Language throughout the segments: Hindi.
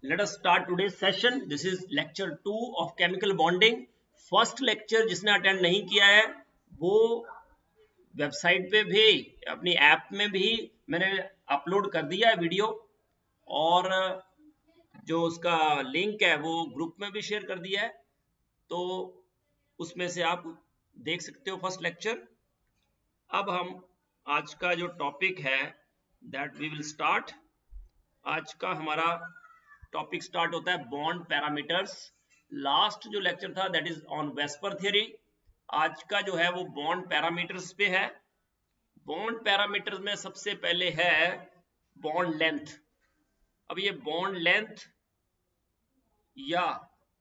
Let us start today's session. This is lecture 2 of chemical bonding. First lecture जिसने अटेंड नहीं किया है वो वेबसाइट पे भी अपनी ऐप में भी मैंने अपलोड कर दिया है वीडियो, और जो उसका लिंक है वो ग्रुप में भी शेयर कर दिया है, तो उसमें से आप देख सकते हो फर्स्ट लेक्चर। अब हम आज का जो टॉपिक है दैट वी विल स्टार्ट। आज का हमारा टॉपिक स्टार्ट होता है बॉन्ड पैरामीटर्स। लास्ट जो लेक्चर था that is on VSEPR theory. आज का जो है वो बॉन्ड पैरामीटर्स पे है। बॉन्ड पैरामीटर्स में सबसे पहले है बॉन्ड लेंथ। अब ये बॉन्ड लेंथ या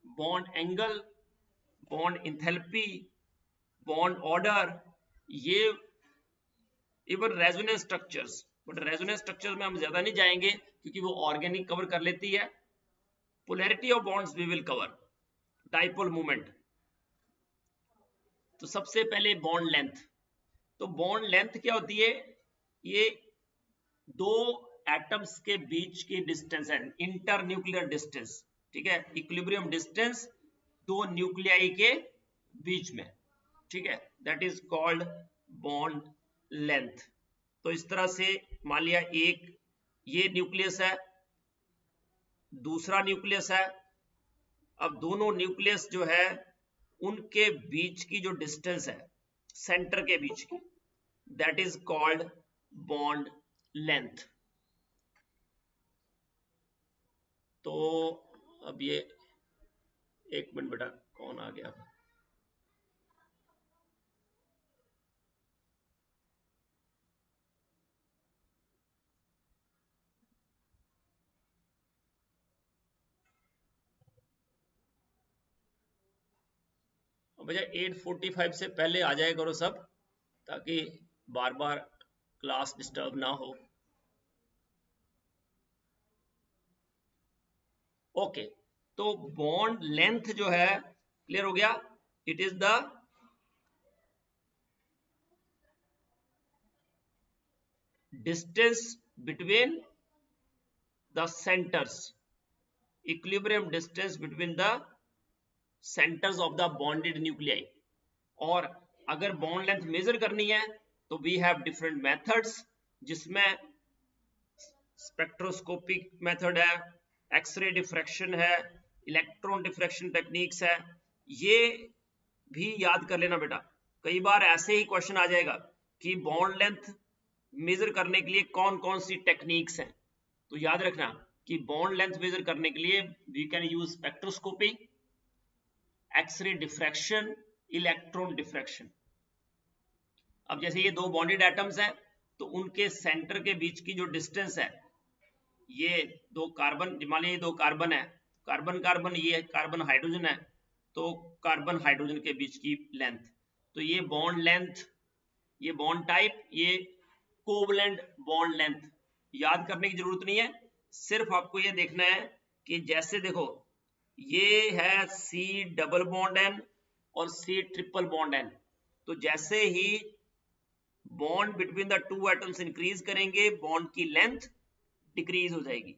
bond angle, bond enthalpy, bond order, ये even resonance structures, but resonance structures में हम ज्यादा नहीं जाएंगे क्योंकि वो ऑर्गेनिक कवर कर लेती है। Polarity of bonds we will cover, dipole movement. तो सबसे पहले बॉन्ड लेंथ। तो बॉन्ड लेंथ क्या होती है? ये दो एटम्स के बीच की डिस्टेंस है, इंटर न्यूक्लियर डिस्टेंस, ठीक है, इक्विलिब्रियम डिस्टेंस दो न्यूक्लियाई के बीच में, ठीक है, that is called bond length. तो इस तरह से मान लिया एक ये न्यूक्लियस है, दूसरा न्यूक्लियस है। अब दोनों न्यूक्लियस जो है उनके बीच की जो डिस्टेंस है सेंटर के बीच की, that is called bond length. तो अब ये एक मिनट बेटा, कौन आ गया? भैया 8:45 से पहले आ जाया करो सब, ताकि बार बार क्लास डिस्टर्ब ना हो। ओके, तो बॉन्ड लेंथ जो है क्लियर हो गया। It is the distance between the centres, equilibrium distance between the centres of the bonded nuclei. और अगर बॉन्ड लेंथ मेजर करनी है तो वी हैव डिफरेंट मेथड्स, जिसमें स्पेक्ट्रोस्कोपिक मेथड है, एक्सरे डिफ्रैक्शन है, इलेक्ट्रॉन डिफ्रैक्शन टेक्निक्स है। ये भी याद कर लेना बेटा, कई बार ऐसे ही क्वेश्चन आ जाएगा कि बॉन्ड लेंथ मेजर करने के लिए कौन कौन सी टेक्निक्स हैं। तो याद रखना कि बॉन्ड लेंथ मेजर करने के लिए we can use spectroscopy, X ray diffraction, electron diffraction. अब जैसे ये दो बॉन्डेड एटम्स हैं तो उनके सेंटर के बीच की जो डिस्टेंस है, ये दो कार्बन, मान लीजिए दो कार्बन है, कार्बन कार्बन, ये कार्बन हाइड्रोजन है, तो कार्बन हाइड्रोजन के बीच की लेंथ, तो ये बॉन्ड लेंथ, ये बॉन्ड टाइप, ये कोवलेंट बॉन्ड लेंथ। याद करने की जरूरत नहीं है, सिर्फ आपको ये देखना है कि जैसे देखो ये है C डबल बॉन्ड N और C ट्रिपल बॉन्ड N, तो जैसे ही bond between the two atoms increase करेंगे बॉन्ड की लेंथ डिक्रीज हो जाएगी,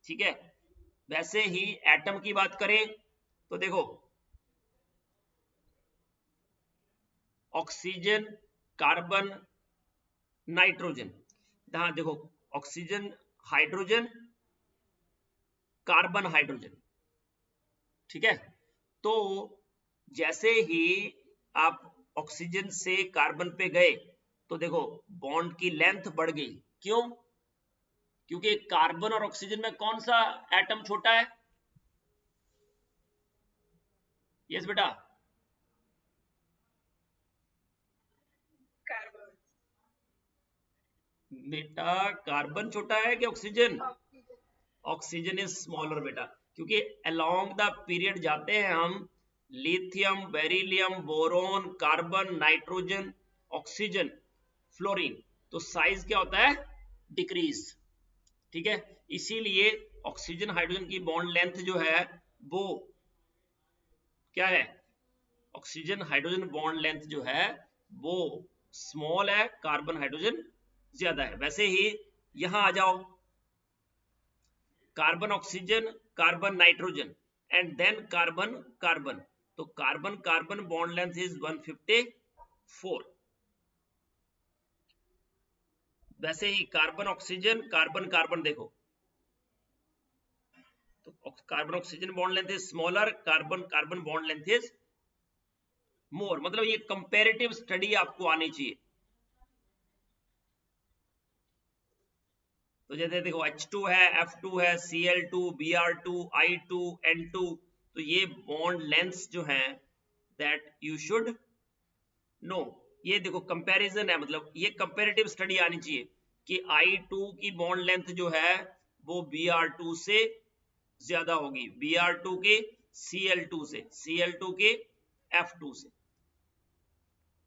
ठीक है। वैसे ही एटम की बात करें तो देखो ऑक्सीजन, कार्बन, नाइट्रोजन, यहां देखो ऑक्सीजन, हाइड्रोजन, कार्बन, हाइड्रोजन, ठीक है। तो जैसे ही आप ऑक्सीजन से कार्बन पे गए तो देखो बॉन्ड की लेंथ बढ़ गई। क्यों? क्योंकि कार्बन और ऑक्सीजन में कौन सा एटम छोटा है? यस बेटा, बेटा कार्बन छोटा है कि ऑक्सीजन? ऑक्सीजन इज स्मॉलर बेटा, क्योंकि अलोंग द पीरियड जाते हैं हम lithium, beryllium, boron, carbon, nitrogen, oxygen, fluorine, तो साइज क्या होता है? डिक्रीज, ठीक है। इसीलिए ऑक्सीजन हाइड्रोजन की बॉन्ड लेंथ जो है वो क्या है? ऑक्सीजन हाइड्रोजन बॉन्ड लेंथ जो है वो स्मॉल है, कार्बन हाइड्रोजन ज्यादा है। वैसे ही यहां आ जाओ, carbon oxygen, carbon nitrogen and then carbon carbon. तो carbon carbon bond length is 154। वैसे ही कार्बन ऑक्सीजन कार्बन कार्बन देखो, तो carbon oxygen bond length is smaller, carbon carbon bond length is more. मतलब ये कंपैरेटिव स्टडी आपको आनी चाहिए। तो जैसे देखो H2 है, F2 है, Cl2, Br2, I2, N2, तो ये बॉन्ड लेंथ्स जो हैं दैट यू शुड नो। ये देखो कंपैरिजन है, मतलब ये कंपैरेटिव स्टडी आनी चाहिए कि I2 की बॉन्ड लेंथ जो है वो Br2 से ज्यादा होगी, Br2 के Cl2 से, Cl2 के F2 से।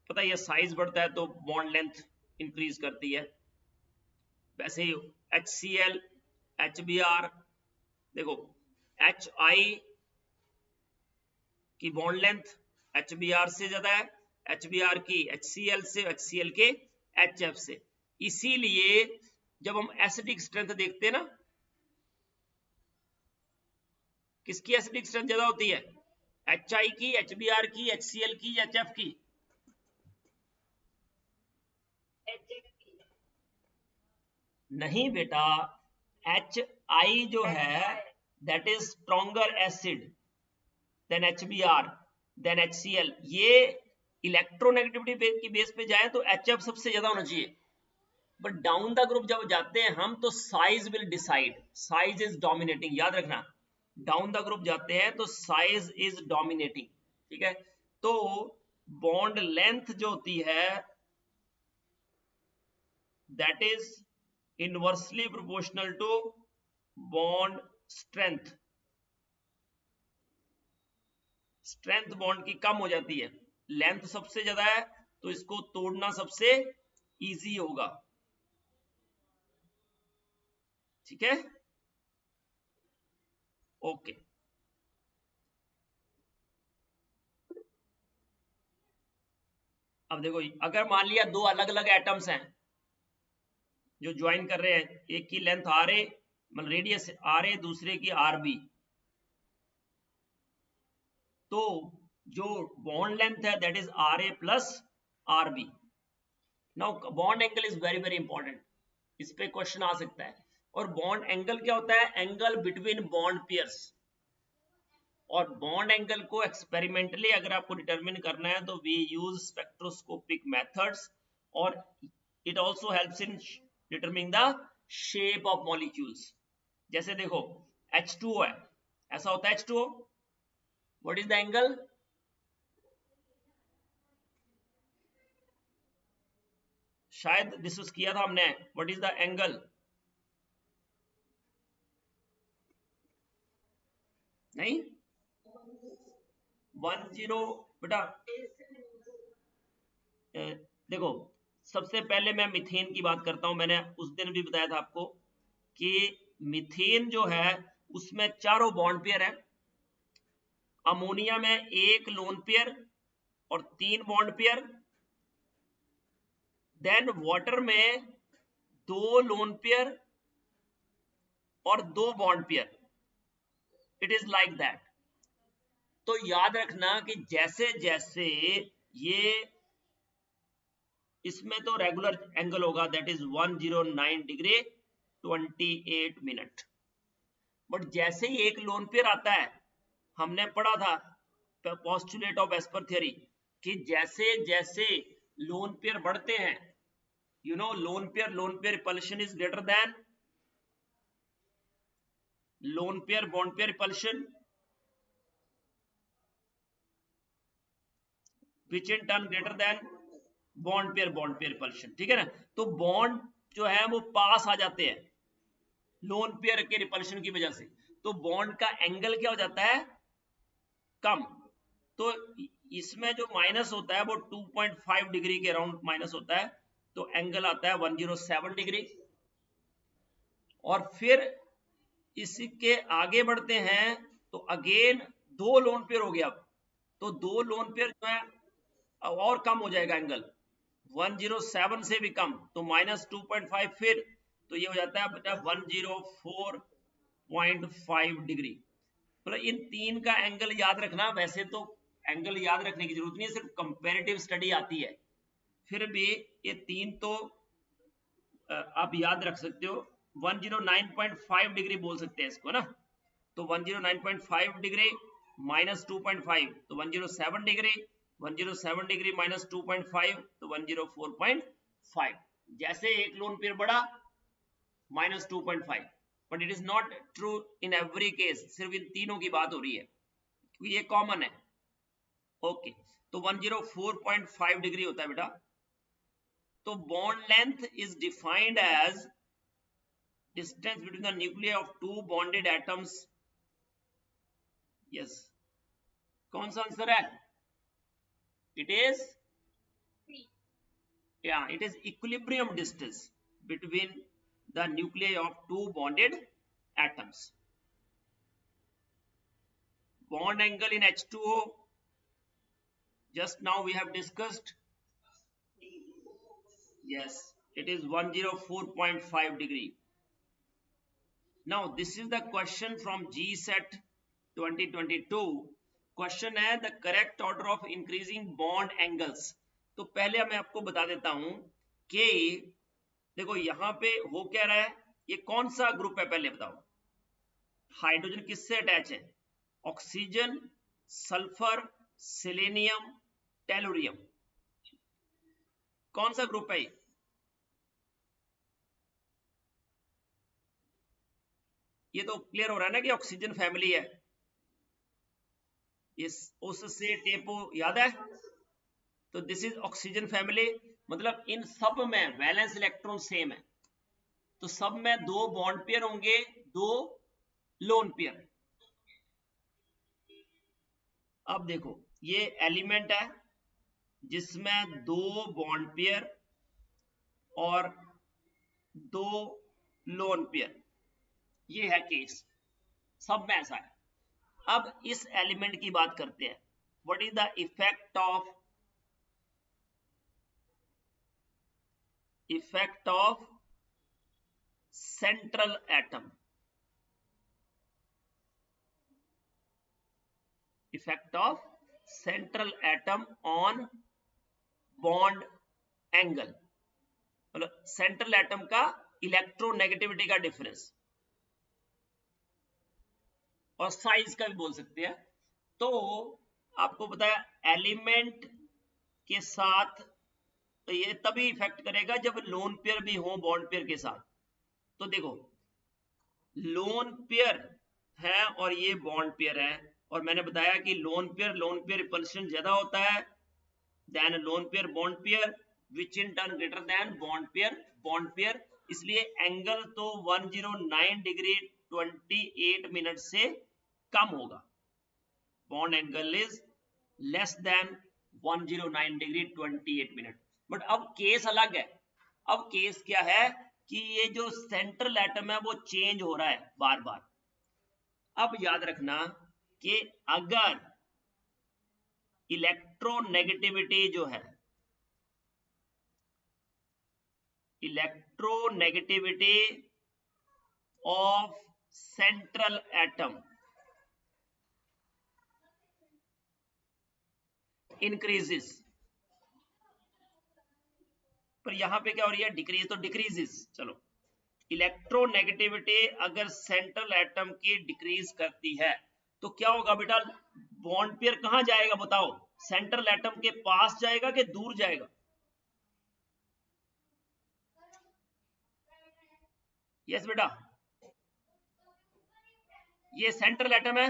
पता है ये साइज बढ़ता है तो बॉन्ड लेंथ इंक्रीज करती है। वैसे ही HCl, HBr, देखो HI की बॉन्ड लेंथ HBr से ज्यादा है, HBr की HCl से, HCl के HF से। इसीलिए जब हम एसिडिक स्ट्रेंथ देखते हैं ना, किसकी एसिडिक स्ट्रेंथ ज्यादा होती है, HI की, HBr की, HCl की, HF की? नहीं बेटा, HI जो है that is stronger acid than HBr than HCl। ये इलेक्ट्रोनेगेटिविटी की बेस पे जाए तो HF सबसे ज्यादा होना चाहिए, बट डाउन द ग्रुप जब जाते हैं हम तो size will decide, size is dominating. याद रखना, डाउन द ग्रुप जाते हैं तो साइज इज डोमिनेटिंग, ठीक है। तो बॉन्ड लेंथ जो होती है that is inversely proportional to bond strength. Strength bond की कम हो जाती है, लेंथ सबसे ज्यादा है तो इसको तोड़ना सबसे इजी होगा, ठीक है, ओके। अब देखो अगर मान लिया दो अलग अलग एटम्स हैं जो ज्वाइन कर रहे हैं, एक की लेंथ आर ए मतलब रेडियस आर ए, दूसरे की आर बी, तो जो बॉन्ड लेंथ है that is R A plus R B. Now bond angle is very very important, इस पे क्वेश्चन आ सकता है। और बॉन्ड एंगल क्या होता है, एंगल बिटवीन बॉन्ड पेयर्स। और बॉन्ड एंगल को एक्सपेरिमेंटली अगर आपको डिटरमिन करना है तो वी यूज स्पेक्ट्रोस्कोपिक मेथड्स, और it also helps in determining the shape of molecules. जैसे देखो H2O है, ऐसा होता है H2O, what is the angle, शायद डिस्कस किया था हमने, व्हाट इज द एंगल, नहीं 10 बेटा। देखो सबसे पहले मैं मीथेन की बात करता हूं, मैंने उस दिन भी बताया था आपको कि मीथेन जो है उसमें चारों बॉन्ड पेयर है, अमोनिया में एक लोन पेयर और 3 बॉन्ड पेयर, देन वाटर में 2 लोन पेयर और 2 bond pair, it is like that. तो याद रखना कि जैसे जैसे ये, इसमें तो रेगुलर एंगल होगा that is 109 degree 28 minute, but जैसे ही एक लोन पेयर आता है, हमने पढ़ा था पोस्टुलेट ऑफ एस्पर थ्योरी कि जैसे जैसे लोन पेयर बढ़ते हैं, you know lone pair repulsion is greater than lone pair bond pair repulsion, which in turn greater than bond pair repulsion, ठीक है ना। तो बॉन्ड जो है वो पास आ जाते हैं लोन पेयर के रिपल्शन की वजह से, तो बॉन्ड का एंगल क्या हो जाता है, कम। तो इसमें जो माइनस होता है वो 2.5 डिग्री के अराउंड माइनस होता है, तो एंगल आता है 107 डिग्री। और फिर इसके आगे बढ़ते हैं तो अगेन 2 लोन पेयर हो गया, तो 2 लोन पेयर जो है और कम हो जाएगा एंगल 107 से भी कम, तो -2.5, फिर तो ये हो जाता है बेटा 104 0.5 डिग्री। मतलब इन तीन का एंगल याद रखना, वैसे तो एंगल याद रखने की जरूरत नहीं है, सिर्फ कंपैरेटिव स्टडी आती है, फिर भी ये तीन तो आप याद रख सकते हो। 109.5 डिग्री बोल सकते हैं इसको ना, तो 109.5 डिग्री माइनस 2.5 तो 107 डिग्री, 107 डिग्री माइनस 2.5 तो 104.5। जैसे एक लोन पेयर बढ़ा minus 2.5, but it is not true in every case, सिर्फ इन तीनों की बात हो रही है क्योंकि ये कॉमन है। ओके, तो 104.5 डिग्री होता है बेटा। तो bond length is defined as distance between the nuclear of two bonded atoms. Yes, कौन सा आंसर है? It is it is equilibrium distance between the nuclei of two bonded atoms. Bond angle in H2O, just now we have discussed. Yes, it is 104.5 degree. Now this is the question from GSET 2022. Question है the correct order of increasing bond angles. तो पहले मैं आपको बता देता हूं कि देखो यहां पे हो क्या रहा है, ये कौन सा ग्रुप है पहले बताओ। हाइड्रोजन किससे अटैच है? Oxygen, sulphur, selenium, tellurium. कौन सा ग्रुप है ये तो क्लियर हो रहा है ना कि ऑक्सीजन फैमिली है। इस उससे टेपो याद है, तो दिस इज ऑक्सीजन फैमिली। मतलब इन सब में वैलेंस इलेक्ट्रॉन सेम है, तो सब में दो बॉन्ड पेयर होंगे, दो लोन पेयर। अब देखो ये एलिमेंट है जिसमें दो बॉन्ड पेयर और दो लोन पेयर, ये है केस, सब में ऐसा है। अब इस एलिमेंट की बात करते हैं। What is the effect of central atom, effect of central atom on bond angle, मतलब सेंट्रल एटम का इलेक्ट्रोनेगेटिविटी का डिफरेंस, और साइज का भी बोल सकते हैं। तो आपको पता है एलिमेंट के साथ तो ये तभी इफेक्ट करेगा जब लोन पेयर भी हो बॉन्ड पेयर के साथ। तो देखो लोन पेयर है और ये बॉन्ड पेयर है, और मैंने बताया कि लोन पेयर रिपल्शन ज्यादा होता है than lone pair bond pair, which in turn greater than bond pair. इसलिए एंगल तो 109 डिग्री 28 मिनट से कम होगा। Bond angle is less than 109 degree 28 minute. But अब केस अलग है। अब केस क्या है कि ये जो सेंट्रल एटम है वो चेंज हो रहा है बार बार। अब याद रखना कि अगर इलेक्ट्रोनेगेटिविटी जो है, electronegativity of central atom increases, पर यहां पे क्या हो रही है डिक्रीज, तो डिक्रीजेस। चलो इलेक्ट्रोनेगेटिविटी अगर सेंट्रल एटम की डिक्रीज करती है तो क्या होगा बेटा, बॉन्ड पेयर कहां जाएगा बताओ, सेंट्रल एटम के पास जाएगा कि दूर जाएगा? यस बेटा, ये सेंट्रल एटम है,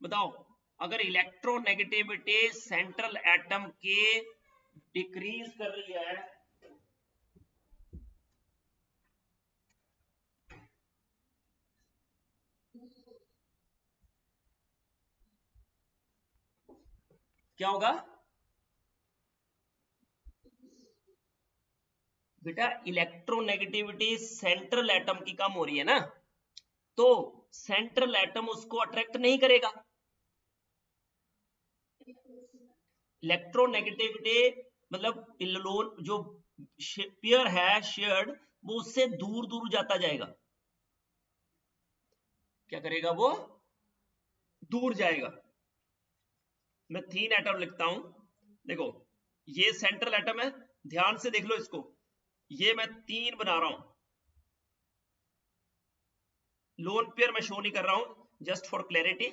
बताओ अगर इलेक्ट्रोनेगेटिविटी सेंट्रल एटम के डिक्रीज कर रही है क्या होगा बेटा? इलेक्ट्रोनेगेटिविटी सेंट्रल एटम की कम हो रही है ना, तो सेंट्रल एटम उसको अट्रैक्ट नहीं करेगा। इलेक्ट्रोनेगेटिविटी मतलब लोन जो पेयर है शेयर्ड, वो उससे दूर दूर जाता जाएगा। क्या करेगा, वो दूर जाएगा। मैं 3 एटम लिखता हूं, देखो ये सेंट्रल एटम है, ध्यान से देख लो इसको, ये मैं 3 बना रहा हूं, लोन पेयर मैं शो नहीं कर रहा हूं जस्ट फॉर क्लैरिटी।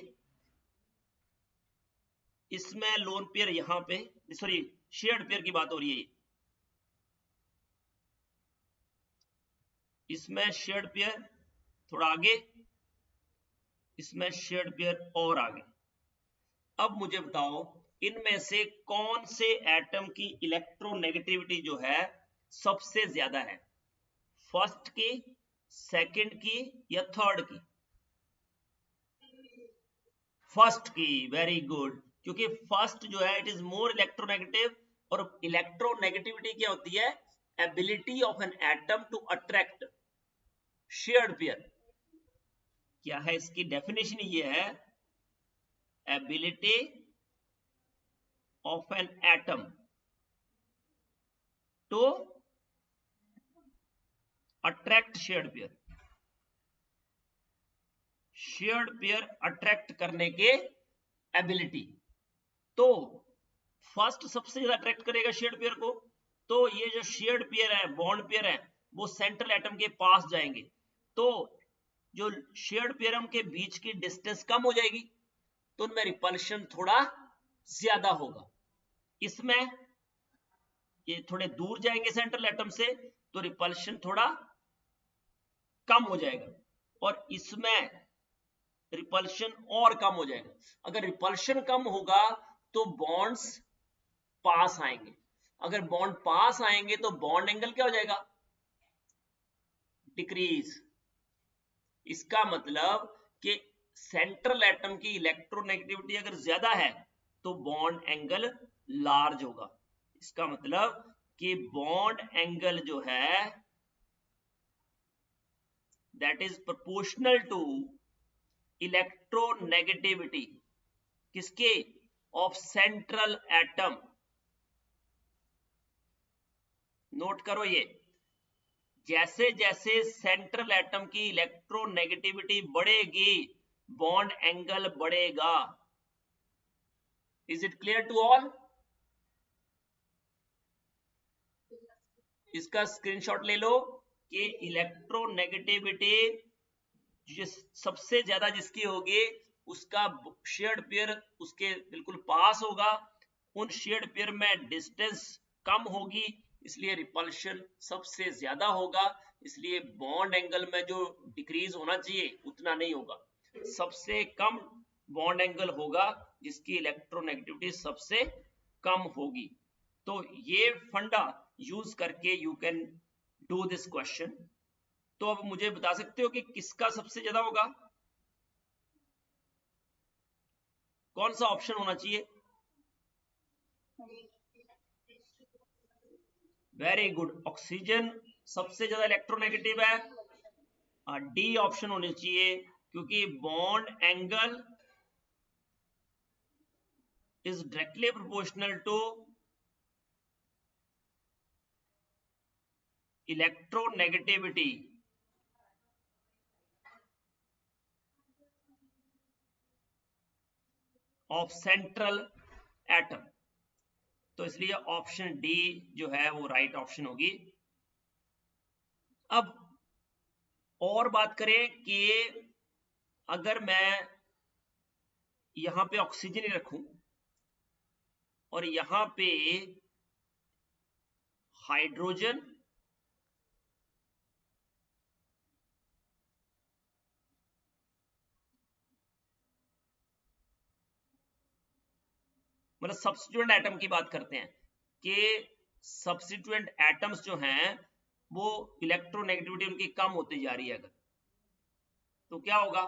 इसमें लोन पेयर यहां पे, सॉरी शेयर्ड पेयर की बात हो रही है, इसमें शेयर्ड पेयर थोड़ा आगे, इसमें शेयर्ड पेयर और आगे। अब मुझे बताओ इनमें से कौन से एटम की इलेक्ट्रोनेगेटिविटी जो है सबसे ज्यादा है, फर्स्ट की, सेकंड की या थर्ड की? फर्स्ट की, वेरी गुड, क्योंकि फर्स्ट जो है इट इज मोर इलेक्ट्रोनेगेटिव, और इलेक्ट्रोनेगेटिविटी क्या होती है, ability of an atom to attract shared pair. क्या है इसकी डेफिनेशन, ये है ability of an atom to attract shared pair, shared pair attract करने के एबिलिटी। तो फर्स्ट सबसे ज्यादा अट्रैक्ट करेगा शेयर्ड पेयर को, तो ये जो शेयर्ड पेयर है, बॉन्ड पेयर है, वो सेंट्रल एटम के पास जाएंगे, तो जो शेयर्ड पेयर के बीच की डिस्टेंस कम हो जाएगी, तो उनमें रिपल्शन थोड़ा ज्यादा होगा। इसमें ये थोड़े दूर जाएंगे सेंट्रल एटम से, तो रिपल्शन थोड़ा कम हो जाएगा, और इसमें रिपल्शन और कम हो जाएगा। अगर रिपल्शन कम होगा तो बॉन्ड्स पास आएंगे, अगर बॉन्ड पास आएंगे तो बॉन्ड एंगल क्या हो जाएगा, डिक्रीज। इसका मतलब कि सेंट्रल एटम की इलेक्ट्रोनेगेटिविटी अगर ज्यादा है तो बॉन्ड एंगल लार्ज होगा। इसका मतलब कि बॉन्ड एंगल जो है that is proportional to electronegativity किसके, ऑफ सेंट्रल एटम। नोट करो ये, जैसे जैसे सेंट्रल एटम की इलेक्ट्रोनेगेटिविटी बढ़ेगी बॉन्ड एंगल बढ़ेगा। Is it clear to all? इसका स्क्रीनशॉट ले लो कि इलेक्ट्रोनेगेटिविटी जिस सबसे ज्यादा जिसकी होगी उसका शेयर्ड पेयर उसके बिल्कुल पास होगा, उन शेयर्ड पेयर में डिस्टेंस कम होगी, इसलिए रिपल्शन सबसे ज्यादा होगा, इसलिए बॉन्ड एंगल में जो डिक्रीज होना चाहिए उतना नहीं होगा, सबसे कम बॉन्ड एंगल होगा जिसकी इलेक्ट्रोनेगेटिविटी सबसे कम होगी। तो ये फंडा यूज करके you can do this question. तो अब मुझे बता सकते हो कि किसका सबसे ज्यादा होगा, कौन सा ऑप्शन होना चाहिए? वेरी गुड, ऑक्सीजन सबसे ज्यादा इलेक्ट्रोनेगेटिव है, डी ऑप्शन होनी चाहिए, क्योंकि bond angle is directly proportional to electronegativity of central atom. तो इसलिए ऑप्शन डी जो है वो राइट ऑप्शन होगी। अब और बात करें कि अगर मैं यहां पे ऑक्सीजन ही रखूं और यहां पे हाइड्रोजन मतलब सब्स्टिट्यूएंट एटम की बात करते हैं कि सब्स्टिट्यूएंट एटम्स जो हैं वो इलेक्ट्रोनेगेटिविटी उनकी कम होती जा रही है, अगर तो क्या होगा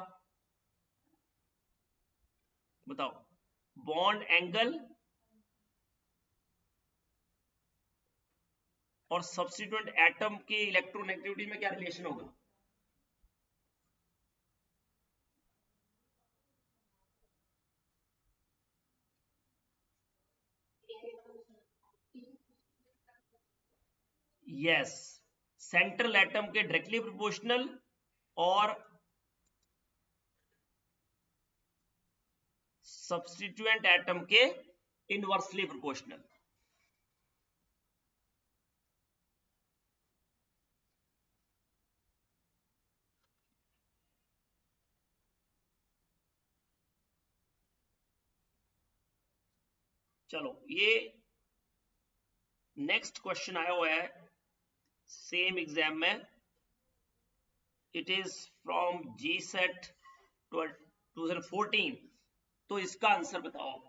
बताओ, बॉन्ड एंगल और सब्स्टिट्यूएंट एटम की इलेक्ट्रोनेगेटिविटी में क्या रिलेशन होगा? यस, सेंट्रल एटम के डायरेक्टली प्रोपोर्शनल और सब्स्टिट्यूएंट एटम के इनवर्सली प्रोपोर्शनल। चलो ये नेक्स्ट क्वेश्चन आया हुआ है सेम एग्जाम में, इट इज फ्रॉम GSET 2014। तो इसका आंसर बताओ।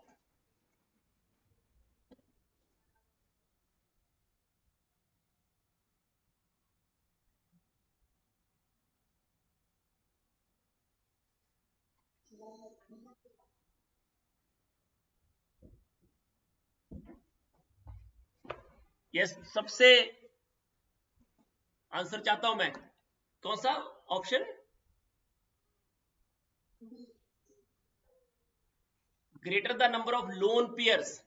यस, सबसे आंसर चाहता हूं मैं, कौन सा option? Greater the number of lone pairs,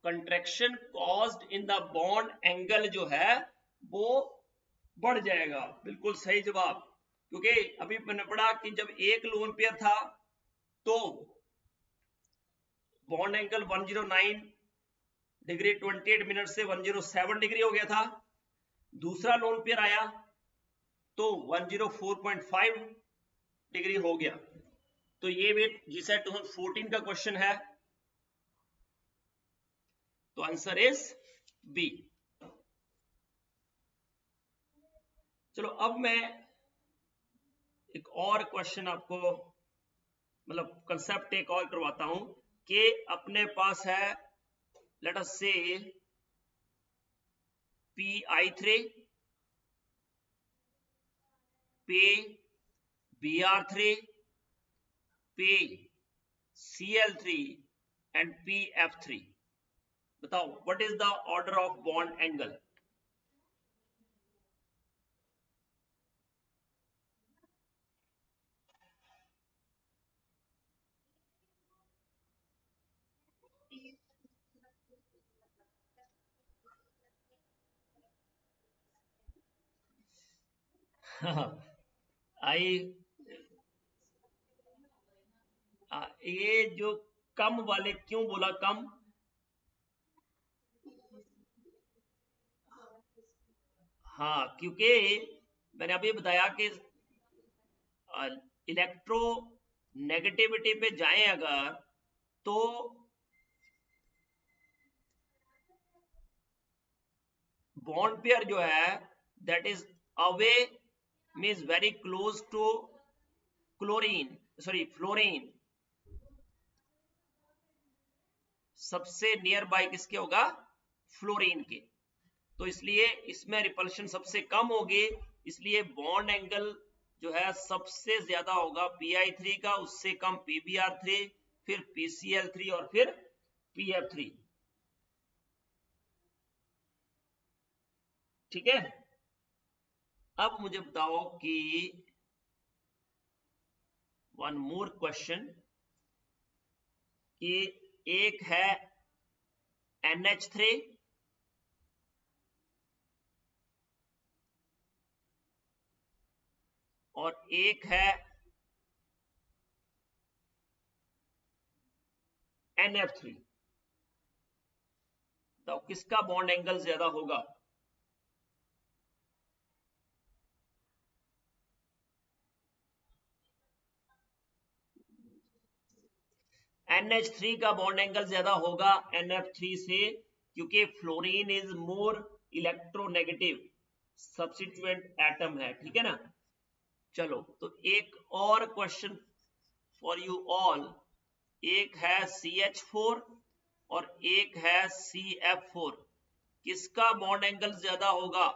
contraction caused in the bond angle जो है वो बढ़ जाएगा। बिल्कुल सही जवाब, क्योंकि अभी मैंने पढ़ा कि जब एक लोन पेयर था तो बॉन्ड एंगल 109 डिग्री 28 मिनट से 107 डिग्री हो गया था। दूसरा लोन पेयर आया तो 104.5 डिग्री हो गया। तो ये भी GSET 2014 का क्वेश्चन है, तो आंसर इज बी। चलो अब मैं एक और क्वेश्चन आपको, मतलब कंसेप्ट एक और करवाता हूं कि अपने पास है लेट अस से Pi3 पे Br3 पे Cl3 एंड Pf3। बताओ what is the order of bond angle? आई ये जो कम वाले क्यों बोला कम? हाँ, क्योंकि मैंने अभी बताया कि इलेक्ट्रो नेगेटिविटी पे जाएं अगर तो बॉन्ड पेयर जो है that is away means very close to fluorine. सबसे नियर बाय किसके होगा? फ्लोरीन के। तो इसलिए इसमें रिपल्शन सबसे कम होगी, इसलिए बॉन्ड एंगल जो है सबसे ज्यादा होगा Pi3 का, उससे कम Pbr3, फिर PCl3 और फिर Pf3। ठीक है, अब मुझे बताओ कि वन मोर क्वेश्चन, कि एक है NH3 और एक है NF3। तो किसका बॉन्ड एंगल ज्यादा होगा? NH3 का बॉन्ड एंगल ज्यादा होगा NF3 से, क्योंकि fluorine is more electronegative substituent atom है। ठीक है ना। चलो तो एक और क्वेश्चन फॉर यू ऑल, एक है CH4 और एक है CF4, किसका बॉन्ड एंगल ज्यादा होगा?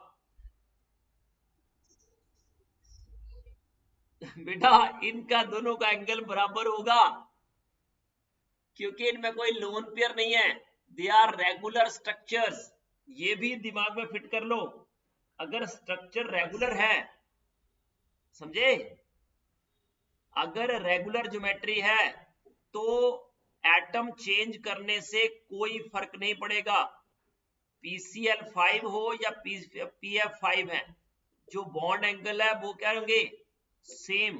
बेटा इनका दोनों का एंगल बराबर होगा, क्योंकि इनमें कोई लोन पेयर नहीं है, दे आर रेगुलर स्ट्रक्चर्स। ये भी दिमाग में फिट कर लो, अगर स्ट्रक्चर रेगुलर है, समझे, अगर रेगुलर ज्योमेट्री है तो एटम चेंज करने से कोई फर्क नहीं पड़ेगा, PCl5 हो या PF5 है, जो बॉन्ड एंगल है वो क्या होंगे? सेम।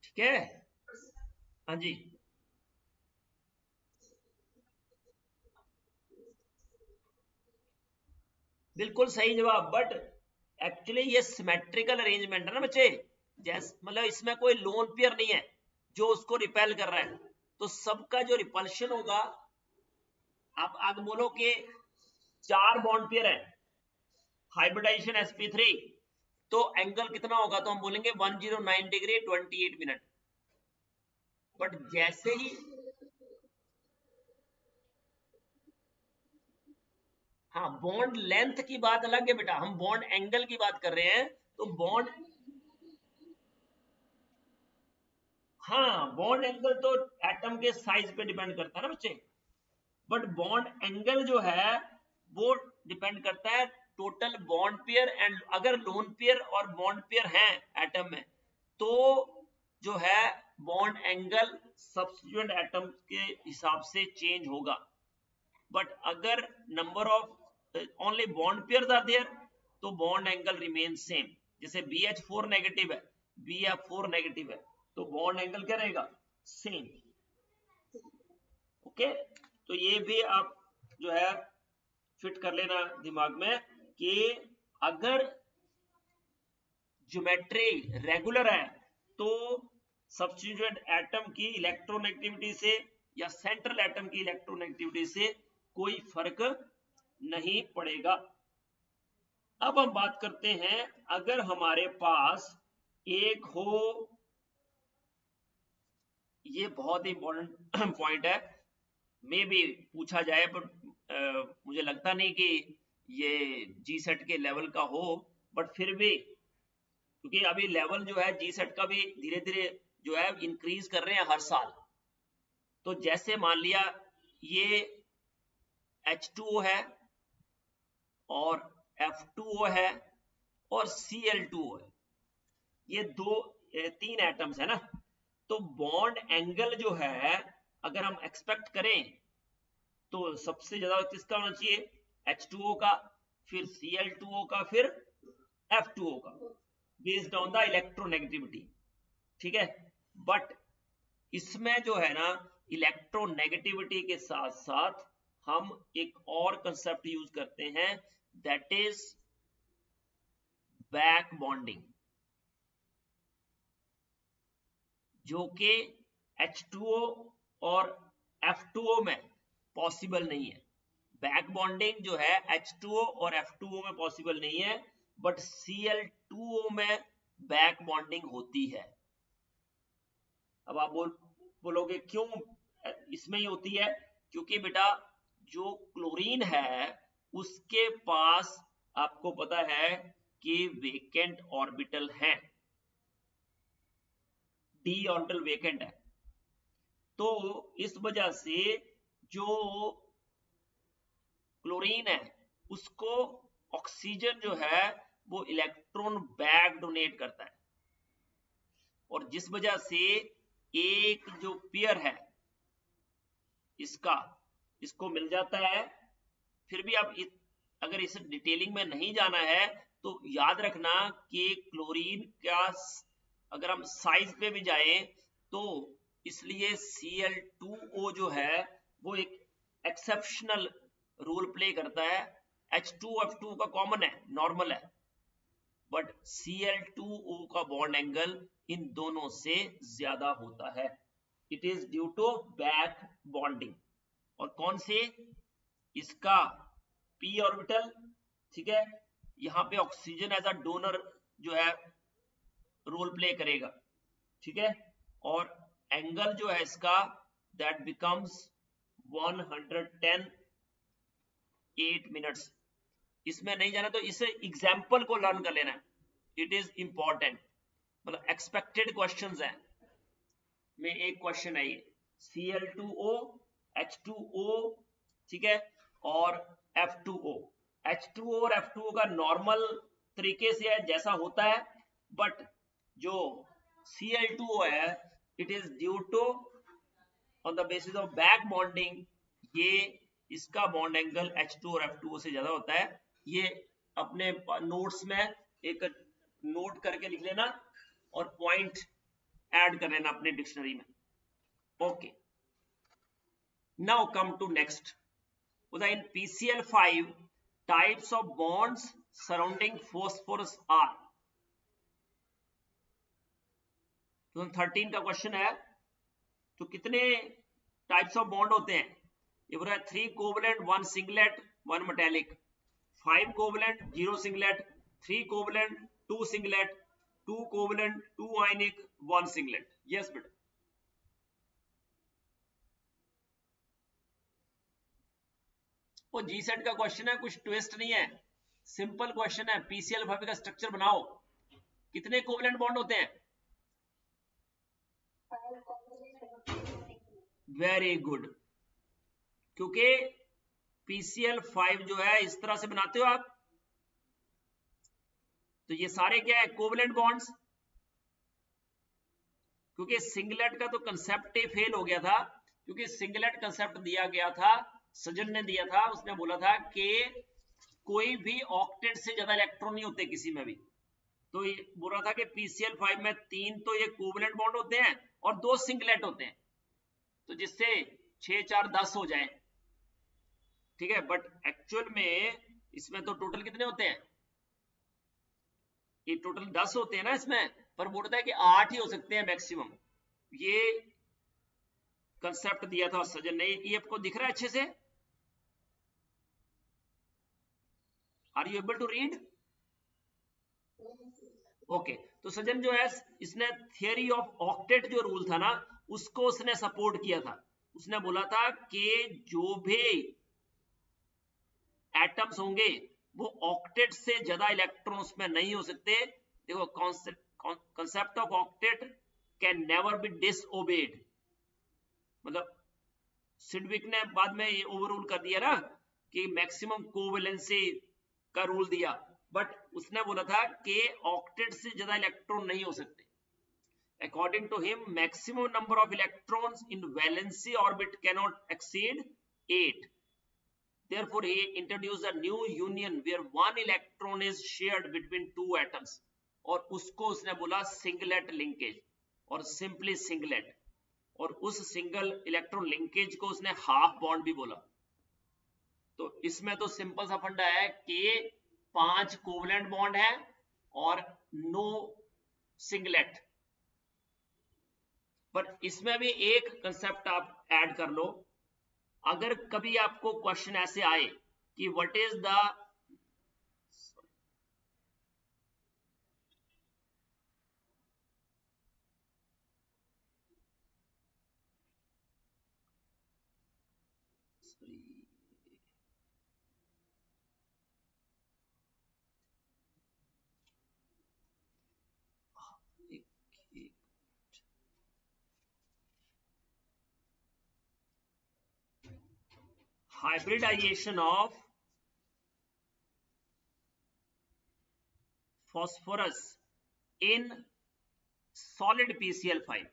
ठीक है, हाँ जी, बिल्कुल सही जवाब। बट एक्चुअली ये सिमेट्रिकल अरेंजमेंट है ना बच्चे, जैस मतलब इसमें कोई लोन पेयर नहीं है जो उसको रिपेल कर रहा है, तो सबका जो रिपल्शन होगा, आप आगे बोलो कि 4 बॉन्ड पेयर है, हाइब्रिडाइजेशन sp3, तो एंगल कितना होगा, तो हम बोलेंगे 109 डिग्री 28 मिनट। बट जैसे ही, हाँ बॉन्ड लेंथ की बात अलग है बेटा, हम बॉन्ड एंगल की बात कर रहे हैं। तो बॉन्ड, हाँ बॉन्ड एंगल तो एटम के साइज पे डिपेंड करता है ना बच्चे, बट बॉन्ड एंगल जो है वो डिपेंड करता है टोटल बॉन्ड पेयर, एंड अगर लोन पेयर और बॉन्ड पेयर हैं एटम में, तो जो है बॉन्ड एंगल सब्स्टिट्यूएंट एटम के हिसाब से चेंज होगा। बट अगर number of only bond pairs are there, तो बॉन्ड एंगल रिमेन सेम। जैसे BH4 नेगेटिव है, BF4 नेगेटिव है, तो बॉन्ड एंगल क्या रहेगा, सेम। ओके, तो ये भी आप जो है फिट कर लेना दिमाग में कि अगर ज्योमेट्री रेगुलर है, तो सब्स्टिट्यूएंट एटम की इलेक्ट्रोनेगेटिविटी से या सेंट्रल एटम की इलेक्ट्रोनेगेटिविटी से कोई फर्क नहीं पड़ेगा। अब हम बात करते हैं, अगर हमारे पास एक हो, ये बहुत ही इंपॉर्टेंट पॉइंट है, मे भी पूछा जाए, पर मुझे लगता नहीं कि ये जी सेट के लेवल का हो, बट फिर भी, क्योंकि अभी लेवल जो है जी सेट का भी धीरे धीरे जो है इंक्रीज कर रहे हैं हर साल। तो जैसे मान लिया ये H2O है और F2O है और Cl2O है, ये तीन एटम्स है ना, तो बॉन्ड एंगल जो है अगर हम एक्सपेक्ट करें, तो सबसे ज्यादा किसका होना चाहिए, H2O का, फिर Cl2O का, फिर F2O का, बेस्ड ऑन द इलेक्ट्रोनेगेटिविटी। ठीक है, बट इसमें जो है ना इलेक्ट्रोनेगेटिविटी के साथ साथ हम एक और कंसेप्ट यूज करते हैं, दैट इज बैक बॉन्डिंग, जो कि H2O और F2O में पॉसिबल नहीं है। बैक बॉन्डिंग जो है H2O और F2O में पॉसिबल नहीं है, बट Cl2O में बैक बॉन्डिंग होती है। अब आप बोलोगे क्यों इसमें ही होती है, क्योंकि बेटा जो क्लोरीन है उसके पास आपको पता है कि वेकेंट ऑर्बिटल है, डी ऑर्बिटल वेकेंट है, तो इस वजह से जो क्लोरीन है उसको ऑक्सीजन जो है वो इलेक्ट्रॉन बैक डोनेट करता है, और जिस वजह से एक जो पेयर है इसका, इसको मिल जाता है। फिर भी आप अगर इस डिटेलिंग में नहीं जाना है, तो याद रखना कि क्लोरीन का अगर हम साइज पे भी जाएं, तो इसलिए Cl2O जो है वो एक एक्सेप्शनल रोल प्ले करता है। H2F2 का कॉमन है, नॉर्मल है, बट Cl2O का बॉन्ड एंगल इन दोनों से ज्यादा होता है। It is due to back bonding. और कौन से, इसका p ऑर्बिटल, ठीक है, यहां पे ऑक्सीजन एज अ डोनर जो है रोल प्ले करेगा, ठीक है, और एंगल जो है इसका दैट बिकम्स 110 8 मिनट्स। इसमें नहीं जाना तो इसे एग्जाम्पल को लर्न कर लेना है, इट इज इंपॉर्टेंट, मतलब एक्सपेक्टेड क्वेश्चंस है में एक क्वेश्चन है ये, Cl2O H2O, ठीक है, और F2O। H2O और F2O का नॉर्मल तरीके से है जैसा होता है, बट जो Cl2O है it is due to on the basis of back bonding, ये इसका बॉन्ड एंगल H2 और F2O से ज्यादा होता है। ये अपने नोट्स में एक नोट करके लिख लेना और पॉइंट ऐड कर लेना अपने डिक्शनरी में। Okay, now come to next. In PCl5, types of bonds surrounding phosphorus are. 2013 का क्वेश्चन है, तो कितने टाइप्स ऑफ बॉन्ड होते हैं? ये बोला 3 covalent 1 singlet 1 metallic, 5 covalent 0 singlet, 3 covalent 2 singlet, 2 covalent 2 आयनिक 1 सिंगलेट. यस बेटा. वो जी सेट का क्वेश्चन है, कुछ ट्विस्ट नहीं है, सिंपल क्वेश्चन है. PCl5 का स्ट्रक्चर बनाओ. कितने कोवलेंट बॉन्ड होते हैं? Very good. क्योंकि PCl5 जो है इस तरह से बनाते हो आप, तो ये सारे क्या है? Covalent bonds. क्योंकि सिंगलेट का तो कंसेप्ट ही फेल हो गया था, क्योंकि सिंगलेट कंसेप्ट दिया गया था, सजन ने दिया था. उसने बोला था कि कोई भी ऑक्टेट से ज्यादा इलेक्ट्रॉन नहीं होते किसी में भी. तो ये बोल रहा था कि PCl5 में 3 तो ये कोवलेंट बॉन्ड होते हैं और 2 सिंगलेट होते हैं, तो जिससे 6 4 10 हो जाए. ठीक है, बट एक्चुअल में इसमें तो टोटल कितने होते हैं? ये टोटल 10 होते हैं ना इसमें, पर बोलता है कि 8 ही हो सकते हैं मैक्सिमम. ये कंसेप्ट दिया था सजन ने. ये आपको दिख रहा है अच्छे से? Are you able to read? Okay. तो सजन जो है इसने थियरी ऑफ ऑक्टेट जो रूल था ना, उसको उसने सपोर्ट किया था. उसने बोला था कि जो भी एटम्स होंगे वो ऑक्टेट से ज्यादा इलेक्ट्रॉन्स में नहीं हो सकते. देखो, concept of octet can never be disobeyed. मतलब सिडविक ने बाद में ये ओवररूल कर दिया ना कि मैक्सिमम कोवेलेंसी का रूल दिया, बट उसने बोला था कि ऑक्टेट से ज्यादा इलेक्ट्रॉन नहीं हो सकते. According to him, maximum number of electrons in valency orbit cannot exceed 8. Therefore, he introduced a new union where one electron is shared between two atoms. और उसको उसने बोला सिंगलेट लिंकेज, और सिंपली सिंगलेट. और उस सिंगल इलेक्ट्रॉन लिंकेज को उसने हाफ बॉन्ड भी बोला. तो इसमें तो सिंपल सा फंडा है कि 5 कोवलेंट बॉन्ड है और नो सिंगलेट. पर इसमें भी एक कंसेप्ट आप ऐड कर लो. अगर कभी आपको क्वेश्चन ऐसे आए कि what is the hybridization of phosphorus in solid PCl5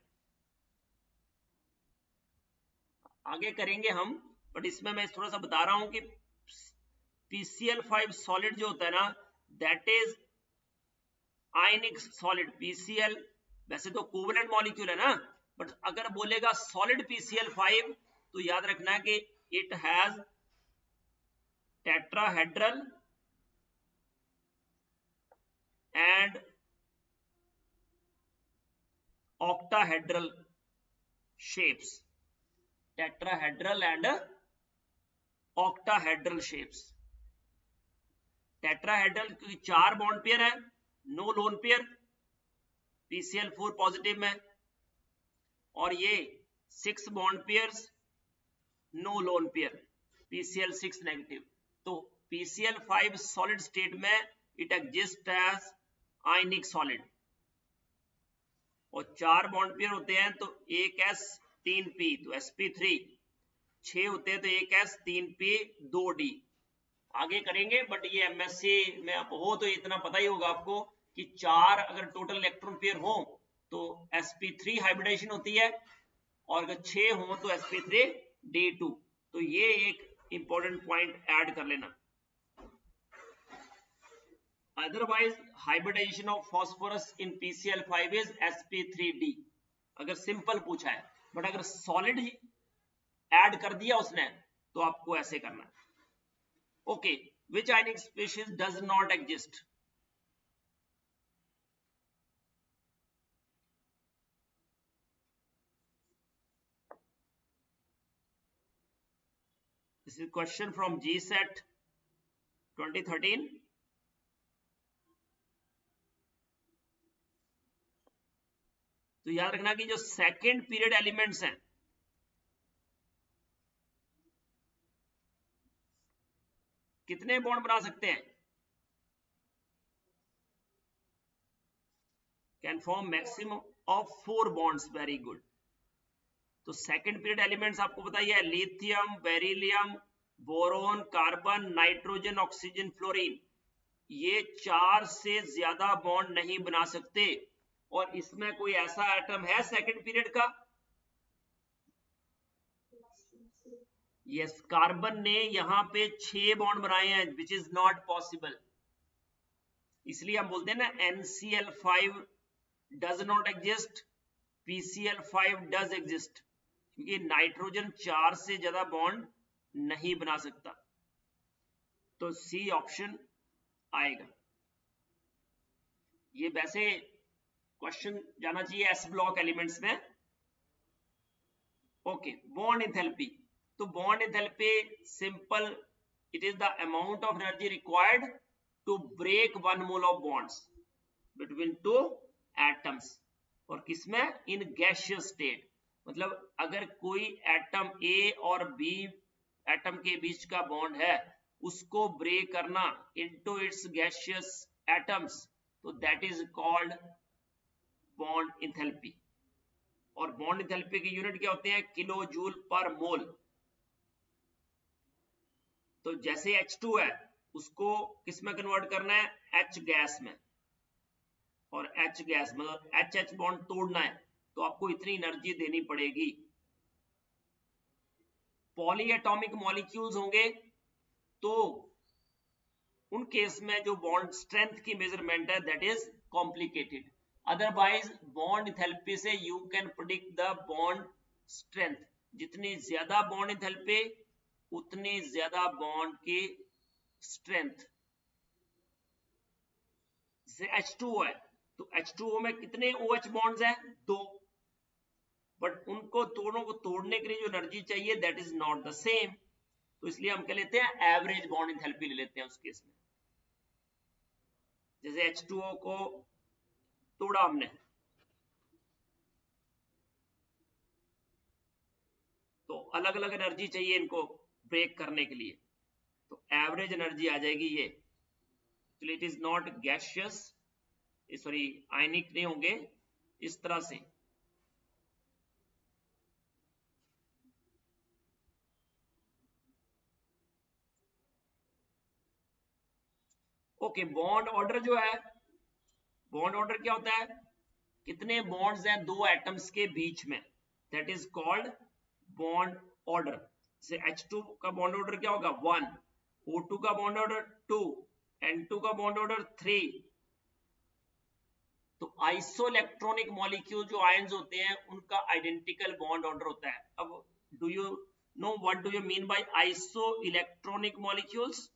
आगे करेंगे हम, बट इसमें मैं थोड़ा सा बता रहा हूं कि PCl5 सॉलिड जो होता है ना, that is ionic solid. PCl वैसे तो कोवेलेंट मॉलिक्यूल है ना, बट अगर बोलेगा सॉलिड PCl5 तो याद रखना है कि it has tetrahedral and octahedral shapes. Tetrahedral and octahedral shapes. Tetrahedral क्योंकि 4 बॉन्ड पेयर है, no lone pair PCl4 positive में, और ये 6 bond pairs, no lone pair PCl6 negative. तो PCl5 सॉलिड स्टेट में it exist as ionic solid. और 4 बॉन्ड पेयर होते हैं, तो 1s 3p तो sp3, 6 होते हैं तो 1s 3p 2d. आगे करेंगे, बट ये एमएससी में आप हो तो इतना पता ही होगा आपको कि 4 अगर टोटल इलेक्ट्रॉन पेयर हो तो sp3 हाइब्रिडाइजेशन होती है, और अगर 6 हो तो sp3d2. तो ये एक इंपॉर्टेंट पॉइंट ऐड कर लेना. Otherwise hybridization of phosphorus in PCl5 is sp3d, अगर सिंपल पूछा है. बट अगर सॉलिड ऐड कर दिया उसने तो आपको ऐसे करना है। Okay, which ionic species does not exist? This is question from GSET 2013। तो याद रखना कि जो सेकेंड पीरियड एलिमेंट्स हैं कितने बॉन्ड बना सकते हैं? Can form maximum of 4 bonds. Very good. तो सेकेंड पीरियड एलिमेंट्स आपको बताइए, lithium, beryllium, boron, carbon, nitrogen, oxygen, fluorine. ये 4 से ज्यादा बॉन्ड नहीं बना सकते। और इसमें कोई ऐसा एटम है सेकेंड पीरियड का? यस, कार्बन ने यहां पे 6 बॉन्ड बनाए हैं, विच इज नॉट पॉसिबल। इसलिए हम बोलते हैं ना NCl5 does not exist, PCl5 does exist, क्योंकि नाइट्रोजन 4 से ज्यादा बॉन्ड नहीं बना सकता। तो C ऑप्शन आएगा। ये वैसे क्वेश्चन जाना चाहिए S ब्लॉक एलिमेंट्स में। Okay, bond enthalpy. तो bond enthalpy simple, it is the amount of energy required to break 1 mole of bonds between 2 atoms. और किसमें? In gaseous state. मतलब अगर कोई एटम A और B एटम के बीच का बॉन्ड है, उसको ब्रेक करना इनटू इट्स गैसियस एटम्स, तो that is called bond enthalpy. और बॉन्ड एंथैल्पी की यूनिट क्या होते हैं? किलो जूल पर मोल। तो जैसे H2 है, उसको किस में कन्वर्ट करना है? H गैस में। और H गैस मतलब H बॉन्ड तोड़ना है, तो आपको इतनी एनर्जी देनी पड़ेगी। पॉली एटॉमिक मॉलिक्यूल्स होंगे तो उन केस में जो बॉन्ड स्ट्रेंथ की मेजरमेंट है that is complicated. Otherwise bond enthalpy से you can predict the bond strength. जितनी ज्यादा बॉन्ड एंथैल्पी उतनी ज्यादा बॉन्ड की स्ट्रेंथ। जैसे H2O है, तो H2O में कितने OH बॉन्ड्स हैं? 2। बट उनको दोनों को तोड़ने के लिए जो एनर्जी चाहिए that is not the same. तो इसलिए हम क्या लेते हैं? एवरेज बॉन्ड एंथैल्पी ले लेते हैं उस केस में। जैसे H2O को तोड़ा हमने, तो अलग अलग एनर्जी चाहिए इनको ब्रेक करने के लिए, तो एवरेज एनर्जी आ जाएगी ये। तो it is not gaseous, sorry ionic नहीं होंगे इस तरह से। ओके, बॉन्ड ऑर्डर जो है, बॉन्ड ऑर्डर क्या होता है? कितने बॉन्ड्स हैं 2 एटम्स के बीच में, that is called bond order. जैसे H2 का बॉन्ड ऑर्डर क्या होगा? 1, O2 का बॉन्ड ऑर्डर 2, N2 का बॉन्ड ऑर्डर 3। तो आइसोइलेक्ट्रॉनिक मॉलिक्यूल जो आयंस होते हैं उनका आइडेंटिकल बॉन्ड ऑर्डर होता है। अब do you know what do you mean by isoelectronic molecules?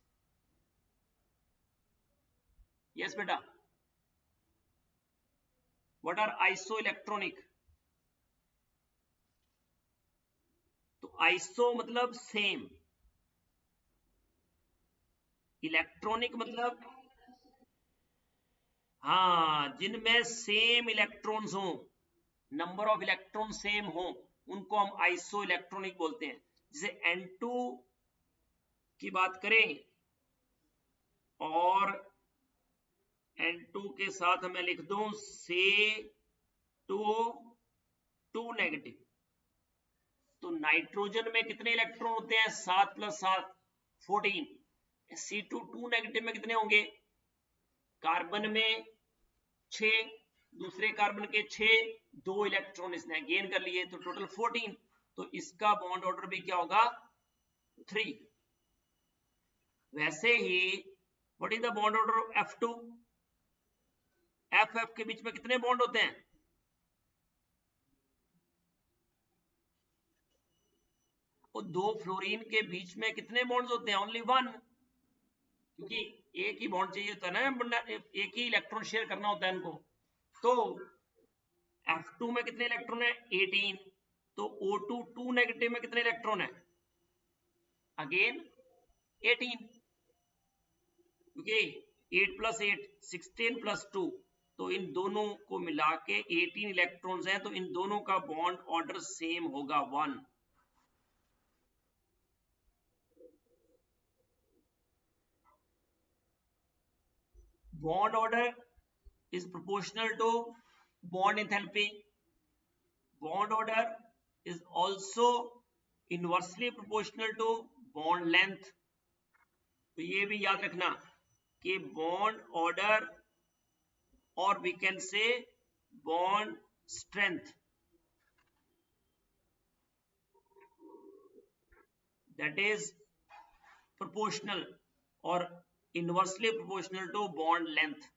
Yes बेटा, व्हाट आर आइसोइलेक्ट्रॉनिक? तो आइसो मतलब सेम, इलेक्ट्रॉनिक मतलब हाँ, जिनमें सेम इलेक्ट्रॉन्स हो, नंबर ऑफ इलेक्ट्रॉन सेम हो, उनको हम आइसो इलेक्ट्रॉनिक बोलते हैं। जैसे N2 की बात करें और N2 के साथ मैं लिख दूं Se2O2 नेगेटिव, तो नाइट्रोजन में कितने इलेक्ट्रॉन होते हैं? 7 + 7 14। C2 नेगेटिव में कितने होंगे? कार्बन में 6, दूसरे कार्बन के 6, 2 इलेक्ट्रॉन इसने गेन कर लिए, तो टोटल 14। तो इसका बॉन्ड ऑर्डर भी क्या होगा? 3। वैसे ही what is the bond order of F2? FF के बीच में कितने बॉन्ड होते हैं? और दो फ्लोरीन के बीच में कितने बॉन्ड्स होते हैं? ओनली वन, क्योंकि एक ही बॉन्ड चाहिए होता है ना, एक ही इलेक्ट्रॉन शेयर करना होता है इनको। तो F2 में कितने इलेक्ट्रॉन है? 18। तो O2 2 नेगेटिव में कितने इलेक्ट्रॉन है? अगेन 18, क्योंकि 8 + 8 16 + 2, तो इन दोनों को मिला के 18 इलेक्ट्रॉन्स हैं, तो इन दोनों का बॉन्ड ऑर्डर सेम होगा 1। Bond order is proportional to bond enthalpy. Bond order is also inversely proportional to bond length. तो ये भी याद रखना कि bond order, or we can say bond strength, that is proportional or inversely proportional to bond length.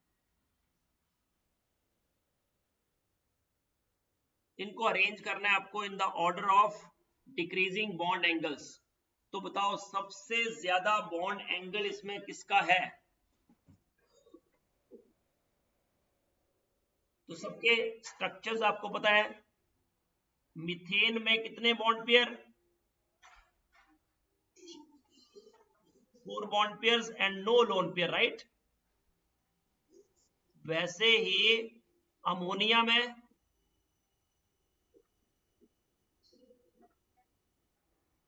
इनको अरेंज करना है आपको इन the order of decreasing bond angles. तो बताओ सबसे ज्यादा बॉन्ड एंगल इसमें किसका है? तो सबके स्ट्रक्चर्स आपको पता है। मीथेन में कितने bond pair? 4 bond pairs and no lone pair, right. वैसे ही अमोनिया में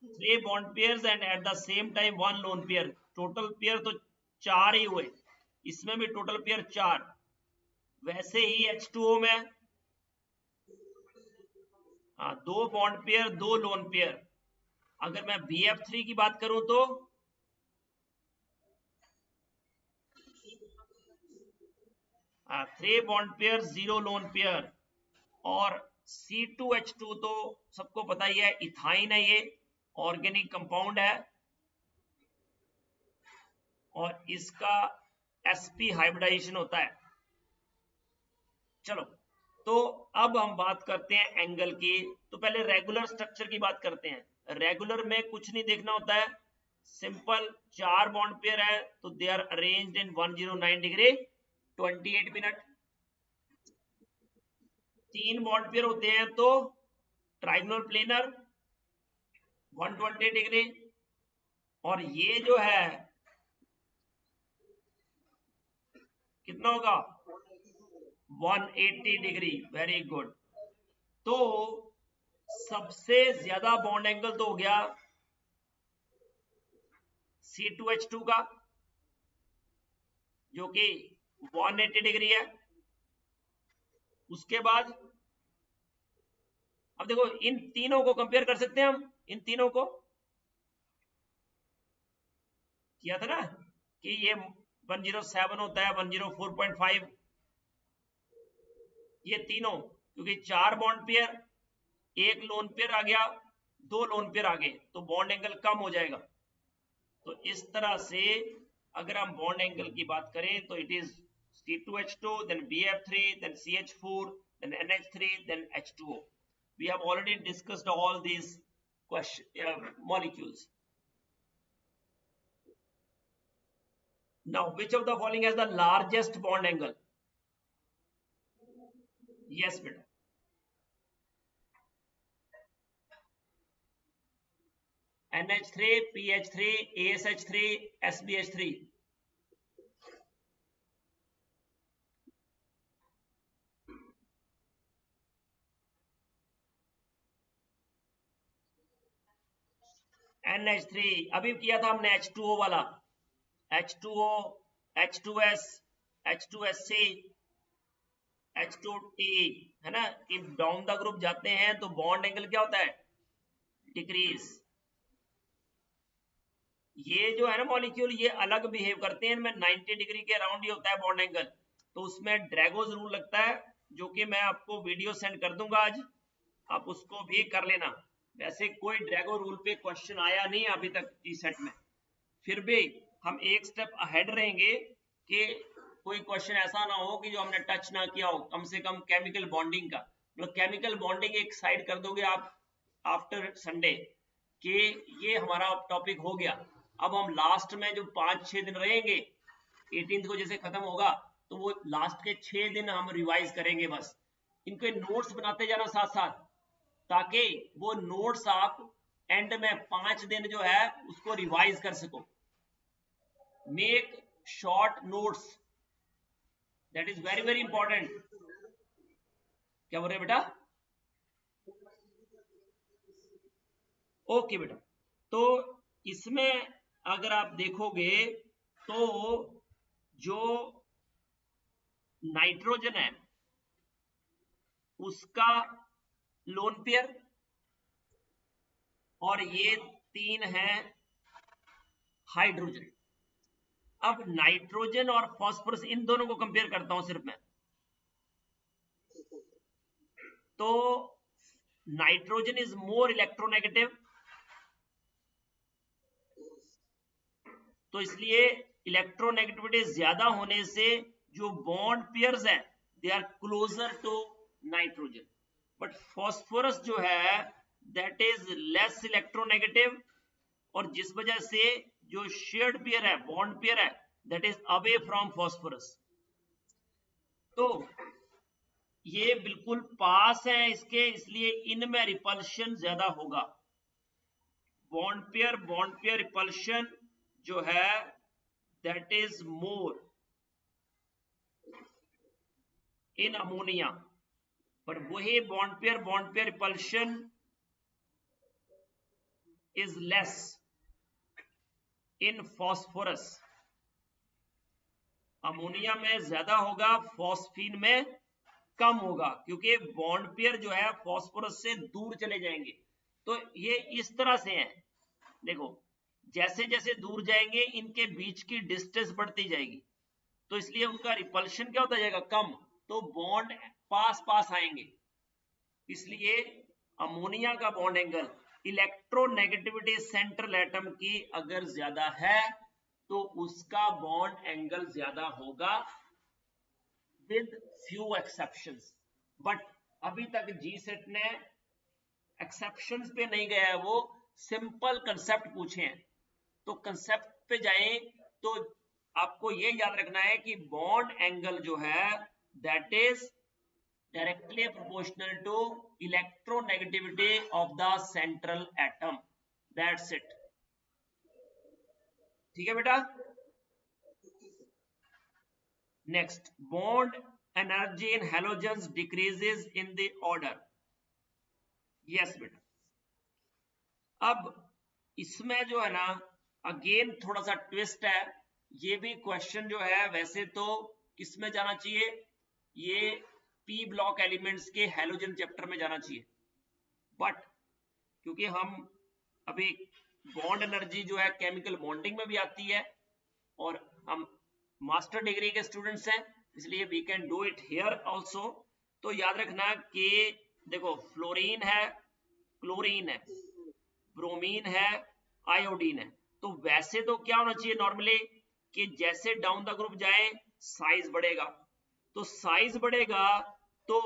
3 bond pairs and at the same time 1 lone pair. Total pair तो 4 ही हुए, इसमें भी टोटल पेयर 4। वैसे ही H2O में 2 बॉन्ड पेयर 2 लोन पेयर। अगर मैं BF3 की बात करूं तो 3 बॉन्ड पेयर 0 लोन पेयर। और C2H2 तो सबको पता ही है, इथाइन है, ये ऑर्गेनिक कंपाउंड है और इसका sp हाइब्रिडाइजेशन होता है। चलो, तो अब हम बात करते हैं एंगल की। तो पहले रेगुलर स्ट्रक्चर की बात करते हैं। रेगुलर में कुछ नहीं देखना होता है, सिंपल 4 बॉन्ड पेयर है तो they are arranged in 109 degree 28 minute. 3 bond pair होते हैं तो ट्राइगोनल प्लेनर 120 डिग्री। और ये जो है कितना होगा? 180 डिग्री। Very good. तो सबसे ज्यादा बॉन्ड एंगल तो हो गया C2H2 का, जो कि 180 डिग्री है। उसके बाद अब देखो, इन तीनों को कंपेयर कर सकते हैं हम। इन तीनों को किया था ना कि ये 107 होता है, 104.5, ये तीनों, क्योंकि 4 बॉन्ड पेयर, 1 लोन पेयर आ गया, 2 लोन पेयर आ गए, तो बॉन्ड एंगल कम हो जाएगा। तो इस तरह से अगर हम बॉन्ड एंगल की बात करें तो it is C2H2, then BF3, then CH4, then NH3, then H2O. We have already discussed all these molecules. Now, which of the following has the largest bond angle? Yes, beta. NH3, PH3, ASH3, SBH3. NH3 अभी किया था हमने, H2O वाला, H2O, H2S, H2SC, H2T, है ना। कि डाउन द ग्रुप जाते हैं तो बॉन्ड एंगल क्या होता है? डिक्रीज। ये जो है ना मॉलिक्यूल, ये अलग बिहेव करते हैं, इनमें 90 डिग्री के अराउंड ही होता है बॉन्ड एंगल। तो उसमें ड्रैगोज रूल लगता है, जो कि मैं आपको वीडियो सेंड कर दूंगा आज, आप उसको भी कर लेना। वैसे कोई ड्रैगो रूल पे क्वेश्चन आया नहीं अभी तक G-सेट में, फिर भी हम एक स्टेप अहेड रहेंगे कि कोई क्वेश्चन ऐसा ना हो कि जो हमने टच ना किया हो। कम से कम केमिकल बॉन्डिंग का, मतलब केमिकल बॉन्डिंग एक साइड कर दोगे आप आफ्टर संडे, कि ये हमारा टॉपिक हो गया। अब हम लास्ट में जो 5-6 दिन रहेंगे, 18 को जैसे खत्म होगा तो वो लास्ट के 6 दिन हम रिवाइज करेंगे बस। इनके नोट्स बनाते जाना साथ साथ, ताकि वो नोट्स आप एंड में 5 दिन जो है उसको रिवाइज कर सको। Make short notes, that is very very important. क्या बोल रहे बेटा? ओके बेटा, तो इसमें अगर आप देखोगे तो जो नाइट्रोजन है उसका लोन पेयर, और ये 3 है हाइड्रोजन। अब नाइट्रोजन और फास्फोरस, इन दोनों को कंपेयर करता हूं सिर्फ मैं। तो नाइट्रोजन इज मोर इलेक्ट्रोनेगेटिव, तो इसलिए इलेक्ट्रोनेगेटिविटी ज्यादा होने से जो बॉन्ड पेयर्स है they are closer to nitrogen. But phosphorus जो है दैट इज लेस इलेक्ट्रोनेगेटिव, और जिस वजह से जो शेयर्ड पेयर है, बॉन्ड पेयर है, that is away from phosphorus. तो ये बिल्कुल पास है इसके, इसलिए इनमें रिपल्शन ज्यादा होगा। बॉन्ड पेयर रिपल्शन जो है that is more in ammonia, पर वही bond pair repulsion is less in phosphorus. Ammonia में ज्यादा होगा, फॉस्फीन में कम होगा, क्योंकि बॉन्ड पेयर जो है फास्फोरस से दूर चले जाएंगे। तो ये इस तरह से है, देखो जैसे जैसे दूर जाएंगे इनके बीच की डिस्टेंस बढ़ती जाएगी, तो इसलिए उनका रिपल्शन क्या होता जाएगा, कम, तो बॉन्ड पास पास आएंगे। इसलिए अमोनिया का bond angle, electronegativity central atom की अगर ज्यादा है तो उसका बॉन्ड एंगल ज्यादा होगा, विद फ्यू एक्सेप्शंस। बट अभी तक जीसेट ने एक्सेप्शंस पे नहीं गया है, वो सिंपल कंसेप्ट पूछे हैं। तो कंसेप्ट पे जाएं तो आपको ये याद रखना है कि बॉन्ड एंगल जो है that is directly proportional to electronegativity of the central atom, that's it. ठीक है बेटा? Next, bond energy in halogens decreases in the order. Yes बेटा, अब इसमें जो है ना अगेन थोड़ा सा ट्विस्ट है। ये भी क्वेश्चन जो है वैसे तो किसमें जाना चाहिए, ये पी ब्लॉक एलिमेंट्स के हैलोजन चैप्टर में जाना चाहिए, बट क्योंकि हम अभी बॉन्ड एनर्जी जो है केमिकल बॉन्डिंग में भी आती है और हम मास्टर डिग्री के स्टूडेंट्स हैं, इसलिए we can do it here also. तो याद रखना कि देखो फ्लोरीन है, क्लोरीन है, ब्रोमीन है, आयोडीन है। तो वैसे तो क्या होना चाहिए नॉर्मली कि जैसे डाउन द ग्रुप जाए साइज बढ़ेगा, तो साइज बढ़ेगा तो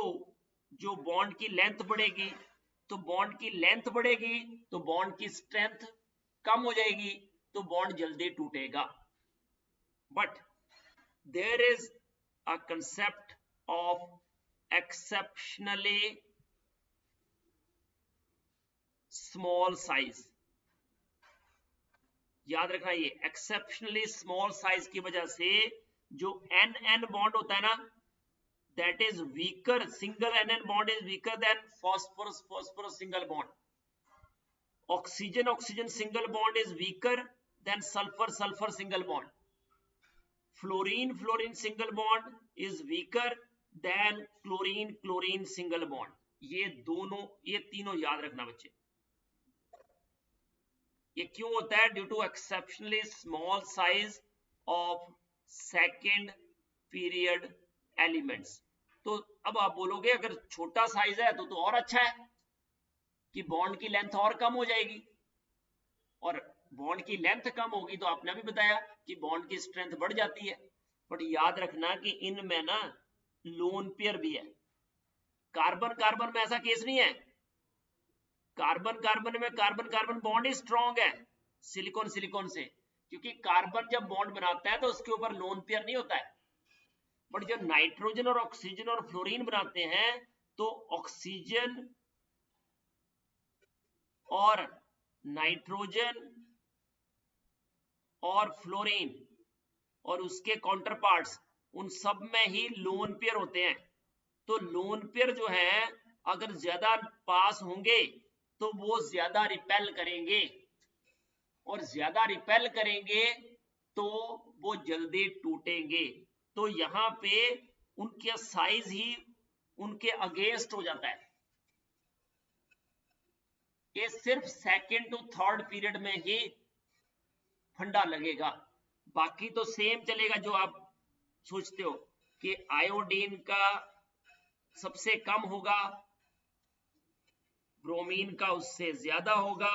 जो बॉन्ड की लेंथ बढ़ेगी, तो बॉन्ड की लेंथ बढ़ेगी तो बॉन्ड की स्ट्रेंथ कम हो जाएगी, तो बॉन्ड जल्दी टूटेगा। But there is a concept of exceptionally small size. याद रखना ये एक्सेप्शनली स्मॉल साइज की वजह से जो एन बॉन्ड होता है ना that is weaker, single N bond is weaker than phosphorus single bond. Oxygen single bond is weaker than sulphur single bond. Fluorine single bond is weaker than chlorine single bond. ये तीनों याद रखना बच्चे। ये क्यों होता है? Due to exceptionally small size of second period elements. तो अब आप बोलोगे अगर छोटा साइज है तो और अच्छा है कि बॉन्ड की लेंथ और कम हो जाएगी, और बॉन्ड की लेंथ कम होगी तो आपने भी बताया कि बॉन्ड की स्ट्रेंथ बढ़ जाती है। बट याद रखना कि इनमें ना लोन पेयर भी है, कार्बन में ऐसा केस नहीं है कार्बन कार्बन में कार्बन कार्बन बॉन्ड ही स्ट्रॉन्ग है सिलिकॉन सिलिकॉन से, क्योंकि कार्बन जब बॉन्ड बनाता है तो उसके ऊपर लोन पेयर नहीं होता है। बट जब नाइट्रोजन और ऑक्सीजन और फ्लोरीन बनाते हैं तो ऑक्सीजन और नाइट्रोजन और फ्लोरीन और उसके काउंटर पार्ट्स, उन सब में ही लोन पेयर होते हैं। तो लोन पेयर जो है अगर ज्यादा पास होंगे तो वो ज्यादा रिपेल करेंगे, और ज्यादा रिपेल करेंगे तो वो जल्दी टूटेंगे। तो यहाँ पे उनके साइज ही उनके अगेंस्ट हो जाता है। ये सिर्फ सेकेंड टू थर्ड पीरियड में ही फंडा लगेगा, बाकी तो सेम चलेगा जो आप सोचते हो कि आयोडीन का सबसे कम होगा, ब्रोमीन का उससे ज्यादा होगा,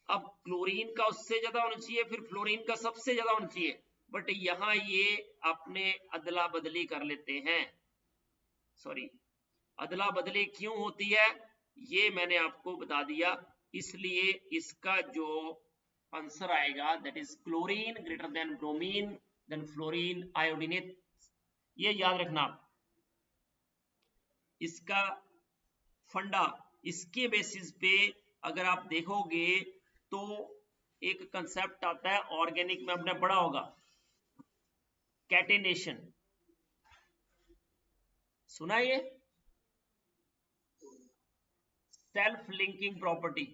अब क्लोरीन का उससे ज्यादा होना चाहिए, फिर फ्लोरीन का सबसे ज्यादा होना चाहिए। बट यहां ये अपने अदला बदली कर लेते हैं। सॉरी, अदला बदली क्यों होती है ये मैंने आपको बता दिया, इसलिए इसका जो आंसर आएगा that is chlorine greater than bromine than fluorine आयोडीनेट। ये याद रखना आप, इसका फंडा, इसके बेसिस पे अगर आप देखोगे तो एक कंसेप्ट आता है ऑर्गेनिक में, आपने पढ़ा होगा, कैटेनेशन। सुना ये सेल्फ लिंकिंग प्रॉपर्टी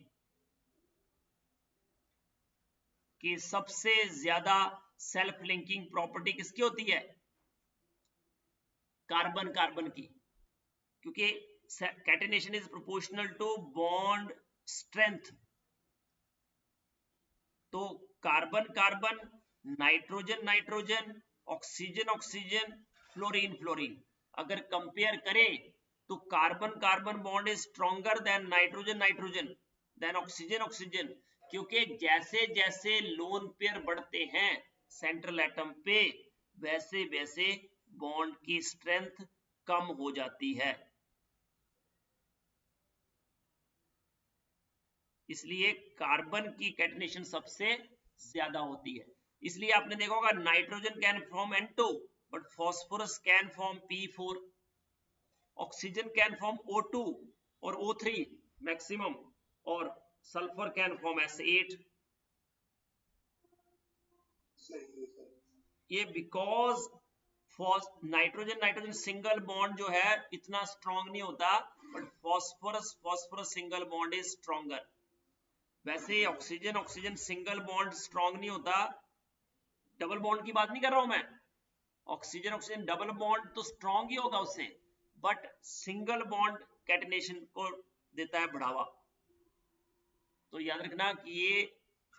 कि सबसे ज्यादा सेल्फ लिंकिंग प्रॉपर्टी किसकी होती है? कार्बन कार्बन की, क्योंकि catenation is proportional to bond strength. तो carbon carbon, nitrogen nitrogen, oxygen oxygen, fluorine fluorine, अगर कंपेयर करें तो carbon carbon bond is stronger than nitrogen nitrogen than oxygen oxygen, क्योंकि जैसे जैसे लोन पेयर बढ़ते हैं सेंट्रल एटम पे वैसे वैसे बॉन्ड की स्ट्रेंथ कम हो जाती है। इसलिए कार्बन की कैटेनेशन सबसे ज्यादा होती है। इसलिए आपने देखा होगा nitrogen can form N2 but phosphorus can form P4, oxygen can form O2 और O3 मैक्सिमम, और सल्फर कैन फॉर्म S8। ये because nitrogen nitrogen single bond जो है इतना स्ट्रॉन्ग नहीं होता, but phosphorus phosphorus single bond is stronger. वैसे oxygen oxygen single bond strong नहीं होता, डबल बॉन्ड की बात नहीं कर रहा हूं मैं, ऑक्सीजन ऑक्सीजन डबल बॉन्ड तो स्ट्रॉन्ग ही होगा उससे, बट सिंगल बॉन्ड कैटेनेशन को देता है बढ़ावा। तो याद रखना कि ये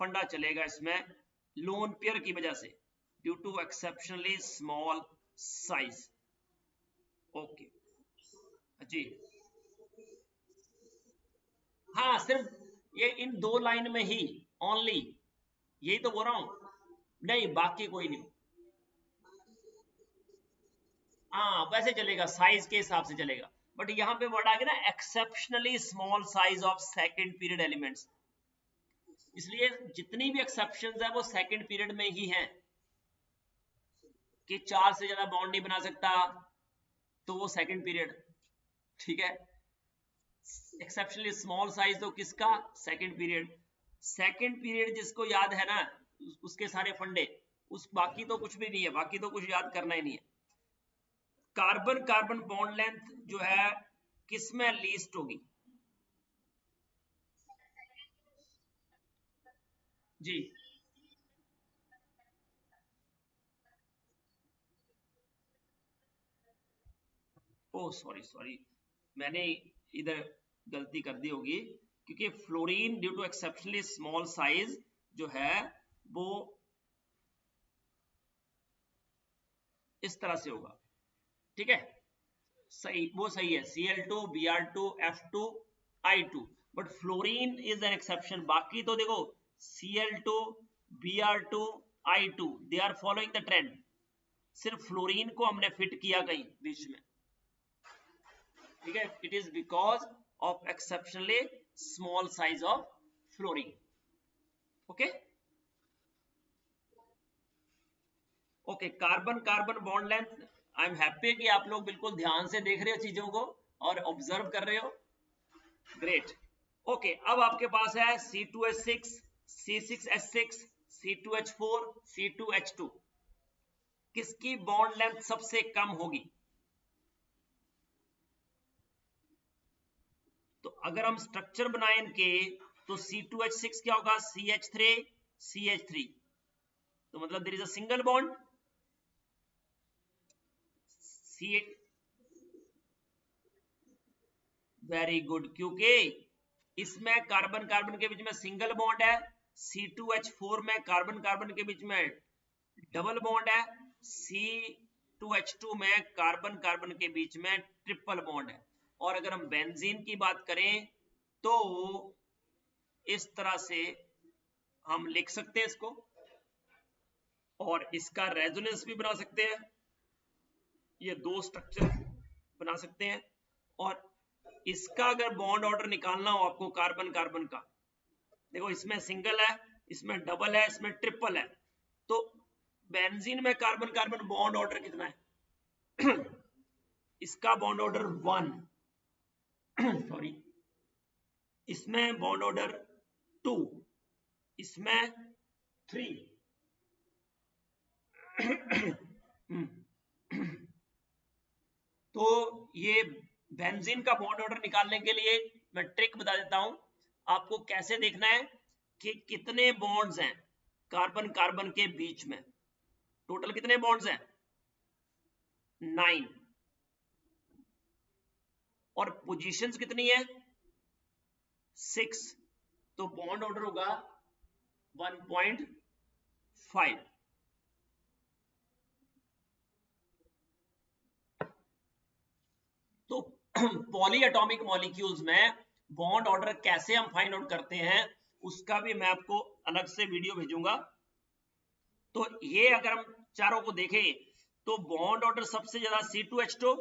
फंडा चलेगा इसमें लोन पेयर की वजह से, due to exceptionally small size. Okay जी, हाँ सिर्फ ये इन दो लाइन में ही ओनली, यही तो बोल रहा हूं, नहीं बाकी कोई नहीं। हाँ वैसे चलेगा, साइज के हिसाब से चलेगा, बट यहाँ पे वर्ड आ गया ना exceptionally small size of second period elements, इसलिए जितनी भी एक्सेप्शंस है वो सेकंड पीरियड में ही हैं, कि 4 से ज्यादा बॉन्ड नहीं बना सकता तो वो सेकंड पीरियड, ठीक है। एक्सेप्शनली स्मॉल साइज तो किसका? Second period. सेकंड पीरियड जिसको याद है ना उसके सारे फंडे, उस बाकी तो कुछ भी नहीं है, बाकी तो कुछ याद करना ही नहीं है। कार्बन कार्बन बॉन्ड लेंथ जो है किसमें लीस्ट होगी? जी ओ सॉरी सॉरी, मैंने इधर गलती कर दी होगी, क्योंकि fluorine due to exceptionally small size जो है वो इस तरह से होगा, ठीक है, सही, वो सही है, Cl2 Br2 F2 I2, but fluorine is an exception. बाकी तो देखो Cl2 Br2 I2 they are following the trend, सिर्फ फ्लोरीन को हमने फिट किया कहीं बीच में, ठीक है। It is because of exceptionally small size of fluorine. Okay, okay, carbon carbon bond length. I am happy कि आप लोग बिल्कुल ध्यान से देख रहे हो चीजों को और ऑब्जर्व कर रहे हो। ग्रेट। ओके, अब आपके पास है C2H6, C6H6, C2H4, C2H2। किसकी बॉन्ड लेंथ सबसे कम होगी? तो अगर हम स्ट्रक्चर बनाए इनके तो C2H6 क्या होगा? CH3 CH3, तो मतलब there is a single bond. Very good, क्योंकि इसमें कार्बन कार्बन के बीच में सिंगल बॉन्ड है। C2H4 में कार्बन कार्बन के बीच में डबल बॉन्ड है। C2H2 में कार्बन कार्बन के बीच में ट्रिपल बॉन्ड है। और अगर हम बेंजीन की बात करें तो इस तरह से हम लिख सकते हैं इसको, और इसका रेजोनेंस भी बना सकते हैं। ये दो स्ट्रक्चर बना सकते हैं। और इसका अगर बॉन्ड ऑर्डर निकालना हो आपको कार्बन कार्बन का, देखो इसमें सिंगल है, इसमें डबल है, इसमें ट्रिपल है, तो बेंजीन में कार्बन कार्बन बॉन्ड ऑर्डर कितना है? इसका बॉन्ड ऑर्डर 1, सॉरी, इसमें बॉन्ड ऑर्डर 2, इसमें 3। तो ये बेंजीन का बॉन्ड ऑर्डर निकालने के लिए मैं ट्रिक बता देता हूं आपको कैसे देखना है कि कितने बॉन्ड्स हैं कार्बन कार्बन के बीच में। टोटल कितने बॉन्ड्स हैं? 9। और पोजीशंस कितनी है? 6। तो बॉन्ड ऑर्डर होगा 1.5। तो पॉली एटॉमिक मॉलिक्यूल्स में बॉन्ड ऑर्डर कैसे हम फाइंड आउट करते हैं उसका भी मैं आपको अलग से वीडियो भेजूंगा। तो ये अगर हम चारों को देखें तो बॉन्ड ऑर्डर सबसे ज्यादा C2H2,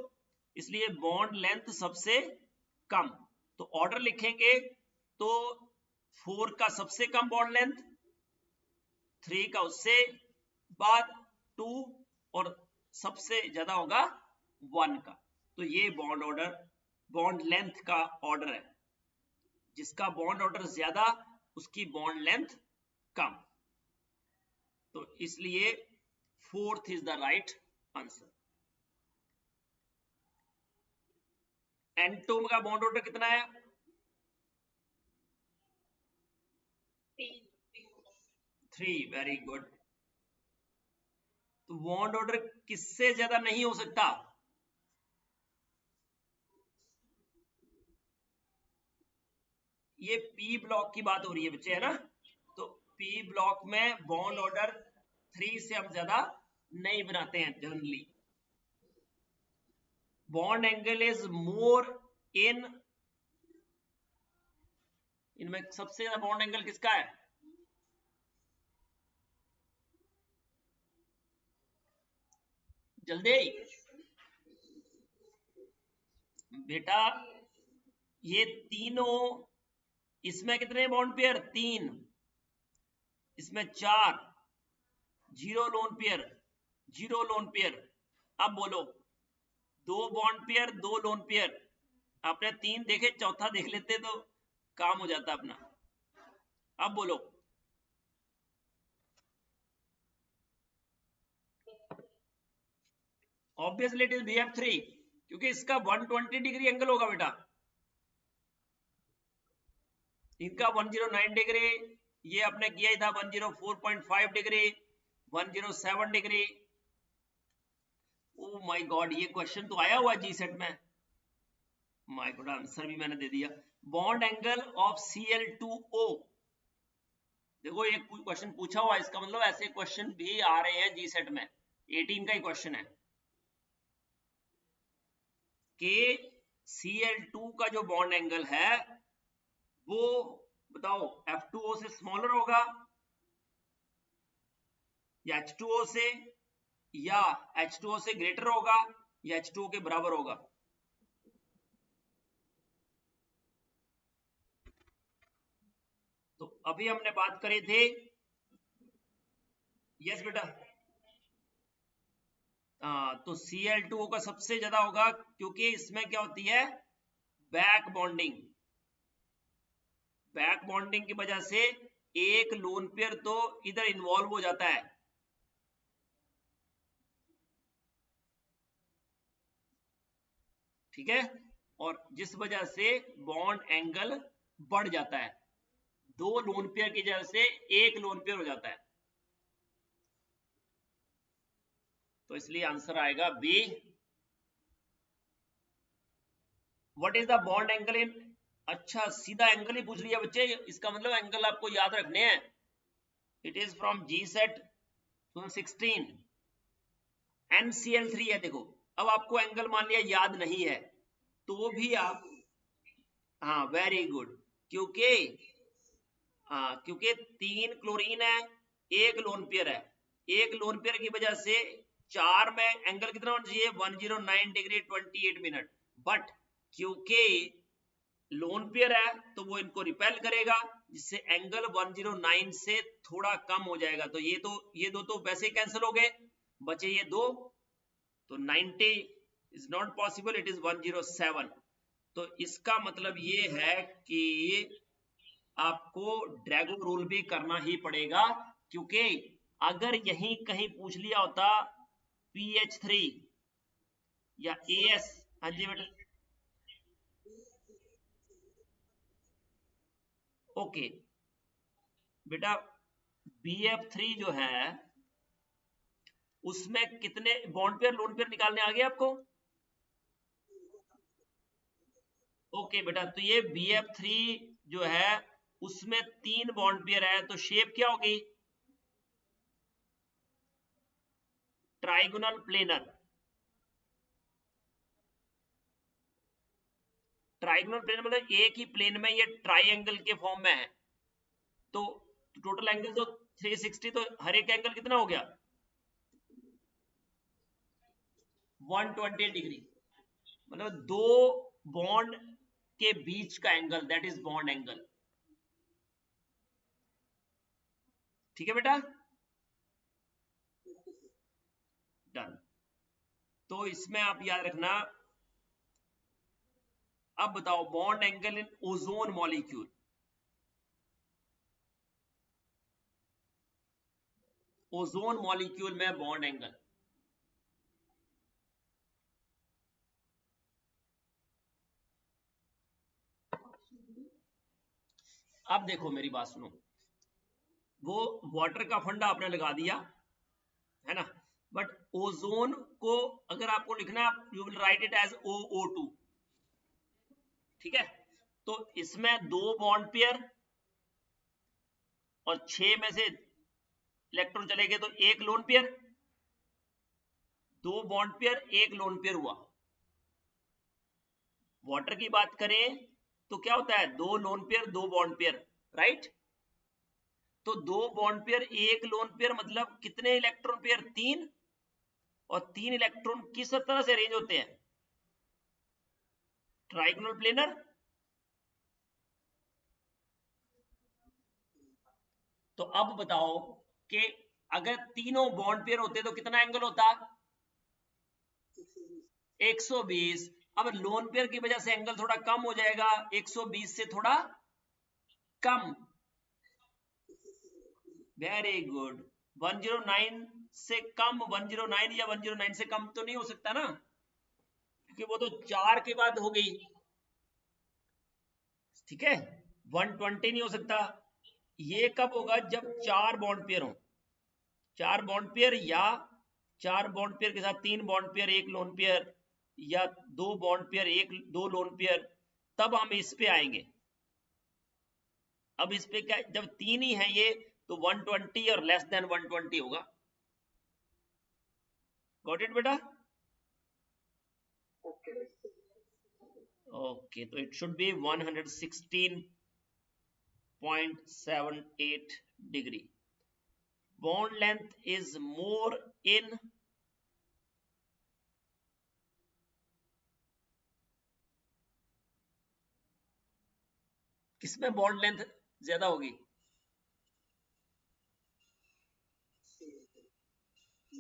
इसलिए बॉन्ड लेंथ सबसे कम। तो ऑर्डर लिखेंगे तो 4 का सबसे कम बॉन्ड लेंथ, 3 का उससे बाद 2, और सबसे ज्यादा होगा 1 का। तो ये बॉन्ड ऑर्डर बॉन्ड लेंथ का ऑर्डर है। जिसका बॉन्ड ऑर्डर ज्यादा उसकी बॉन्ड लेंथ कम। तो इसलिए 4th is the right answer. एंटोम का बॉन्ड ऑर्डर कितना है? 3। Very good. तो बॉन्ड ऑर्डर किससे ज्यादा नहीं हो सकता? ये पी ब्लॉक की बात हो रही है बच्चे, है ना? तो पी ब्लॉक में बॉन्ड ऑर्डर 3 से हम ज्यादा नहीं बनाते हैं generally. Bond angle is more इनमें सबसे ज्यादा बॉन्ड एंगल किसका है? जल्दी बेटा, ये तीनों, इसमें कितने बॉन्ड पेयर? 3, इसमें 4, 0 लोन पेयर, 0 लोन पेयर। अब बोलो, 2 बॉन्ड पेयर, 2 लोन पेयर। आपने 3 देखे, चौथा देख लेते तो काम हो जाता अपना। अब बोलो, ऑब्वियसली इट इज BF3, क्योंकि इसका 120 डिग्री एंगल होगा बेटा। इनका 109 डिग्री, ये आपने किया ही था 104.5 degree, 107 degree. Oh my God, ये क्वेश्चन तो आया हुआ जी सेट में। माय गॉड, आंसर भी मैंने दे दिया। Bond angle of Cl2O। देखो ये क्वेश्चन पूछा हुआ, इसका मतलब ऐसे क्वेश्चन भी आ रहे हैं जी सेट में। 18 का ही क्वेश्चन है कि Cl2 का जो बॉन्ड एंगल है वो बताओ F2O से स्मॉलर होगा या H2O से, या H2O से ग्रेटर होगा, या H2O के बराबर होगा? तो अभी हमने बात करे थे, यस बेटा, तो Cl2O का सबसे ज्यादा होगा क्योंकि इसमें क्या होती है, बैक बॉन्डिंग। बैक बॉन्डिंग की वजह से एक लोन पेयर तो इधर इन्वॉल्व हो जाता है, ठीक है, और जिस वजह से बॉन्ड एंगल बढ़ जाता है, दो लोन पेयर की वजह से एक लोन पेयर हो जाता है, तो इसलिए आंसर आएगा B. What is the bond angle in, अच्छा सीधा एंगल ही पूछ लिया बच्चे, इसका मतलब एंगल आपको याद रखने हैं। It is from G set 16 NCl3 है। देखो अब आपको एंगल मान लिया याद नहीं है तो भी आप, हाँ वेरी गुड, क्योंकि क्योंकि 3 क्लोरीन है, एक लोन पेयर है, एक लोन पेयर की वजह से 4 में एंगल कितना होना चाहिए, 109 डिग्री 28 मिनट, बट क्योंकि लोन पेयर है तो वो इनको रिपेल करेगा, जिससे एंगल 109 से थोड़ा कम हो जाएगा, तो ये दो तो वैसे ही कैंसिल हो गए, बचे ये दो, तो 90 is not possible, it is 107। तो इसका मतलब ये है कि आपको ड्रैगो रूल भी करना ही पड़ेगा, क्योंकि अगर यहीं कहीं पूछ लिया होता PH3 या AS, हाँ जी बेटा, ओके बेटा, BF3 जो है उसमें कितने बॉन्ड पेयर लोन पेयर निकालने आ गए आपको, ओके बेटा, तो ये BF3 जो है उसमें 3 बॉन्ड पेयर है, तो शेप क्या होगी, ट्राइगोनल प्लेनर। ट्राइगोनल प्लेन मतलब एक ही प्लेन में ये ट्राइंगल के फॉर्म में है, तो टोटल एंगल तो 360, तो हर एक एंगल कितना हो गया, 120 डिग्री, मतलब दो बॉन्ड के बीच का angle, that is bond angle, ठीक है बेटा, डन। तो इसमें आप याद रखना, अब बताओ बॉन्ड एंगल इन ओजोन मॉलिक्यूल, ओजोन मॉलिक्यूल में बॉन्ड एंगल, अब देखो मेरी बात सुनो, वो वाटर का फंडा आपने लगा दिया है ना, बट ओजोन को अगर आपको लिखना, you will write it as OO2, ठीक है, तो इसमें दो बॉन्ड पेयर और 6 में से इलेक्ट्रॉन चले गए तो एक लोन पेयर, दो बॉन्ड पेयर एक लोन पेयर हुआ। वाटर की बात करें तो क्या होता है, दो लोन पेयर दो बॉन्ड पेयर, राइट, तो दो बॉन्ड पेयर एक लोन पेयर मतलब कितने इलेक्ट्रॉन पेयर, 3, और 3 इलेक्ट्रॉन किस तरह से अरेंज होते हैं, ट्राइगोनल प्लेनर। तो अब बताओ कि अगर तीनों बॉन्ड पेयर होते तो कितना एंगल होता, 120। अब लोन पेयर की वजह से एंगल थोड़ा कम हो जाएगा, 120 से थोड़ा कम, वेरी गुड, 109 से कम, 109 या 109 से कम तो नहीं हो सकता ना, क्योंकि वो तो 4 के बाद हो गई, ठीक है, 120 नहीं हो सकता। ये कब होगा, जब 4 बॉन्ड पेयर हो, 4 बॉन्ड पेयर, या 4 बॉन्ड पेयर के साथ 3 बॉन्ड पेयर एक लोन पेयर, या 2 बॉन्ड पेयर एक दो लोन पेयर, तब हम इस पे आएंगे। अब इस पे क्या, जब 3 ही है ये, तो 120 और लेस देन 120 होगा, गॉट इट बेटा, ओके, तो it should be 116.78 degree, bond length is more in, किसमें बॉन्ड लेंथ ज्यादा होगी,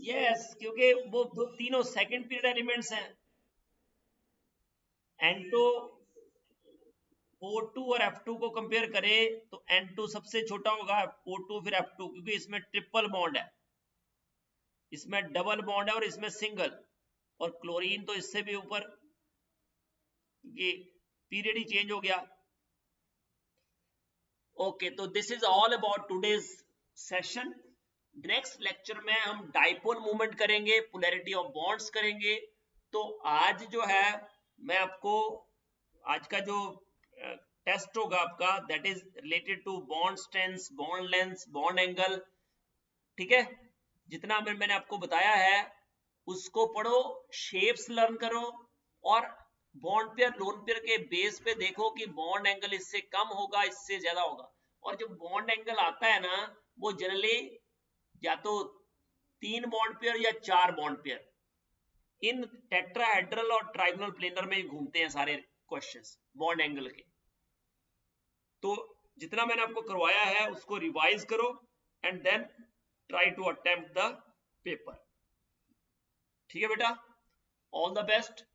यस, क्योंकि वो दो तीनों सेकंड पीरियड एलिमेंट्स हैं। N2 O2 और F2 को कंपेयर करें तो N2 सबसे छोटा होगा, O2 फिर F2, क्योंकि इसमें ट्रिपल बॉन्ड है, इसमें डबल बॉन्ड है और इसमें सिंगल, और क्लोरीन तो इससे भी ऊपर, ये पीरियड ही चेंज हो गया। ओके, तो this is all about today's session. Next lecture में हम डाइपोल मूवमेंट करेंगे, पोलैरिटी ऑफ बॉन्ड्स करेंगे। तो आज जो है मैं आपको आज का जो टेस्ट होगा आपका, that is related to bond strength, bond length, bond angle, ठीक है। जितना मैंने आपको बताया है उसको पढ़ो, शेप्स लर्न करो, और बॉन्ड पेयर लोन पेयर के बेस पे देखो कि बॉन्ड एंगल इससे कम होगा, इससे ज्यादा होगा। और जो बॉन्ड एंगल आता है ना, वो जनरली या तो 3 बॉन्ड पेयर या 4 बॉन्ड पेयर, इन टेट्राहेड्रल और ट्राइगोनल प्लेनर में घूमते हैं सारे क्वेश्चंस बॉन्ड एंगल के। तो जितना मैंने आपको करवाया है उसको रिवाइज करो and then try to attempt the paper. ठीक है बेटा, ऑल द बेस्ट।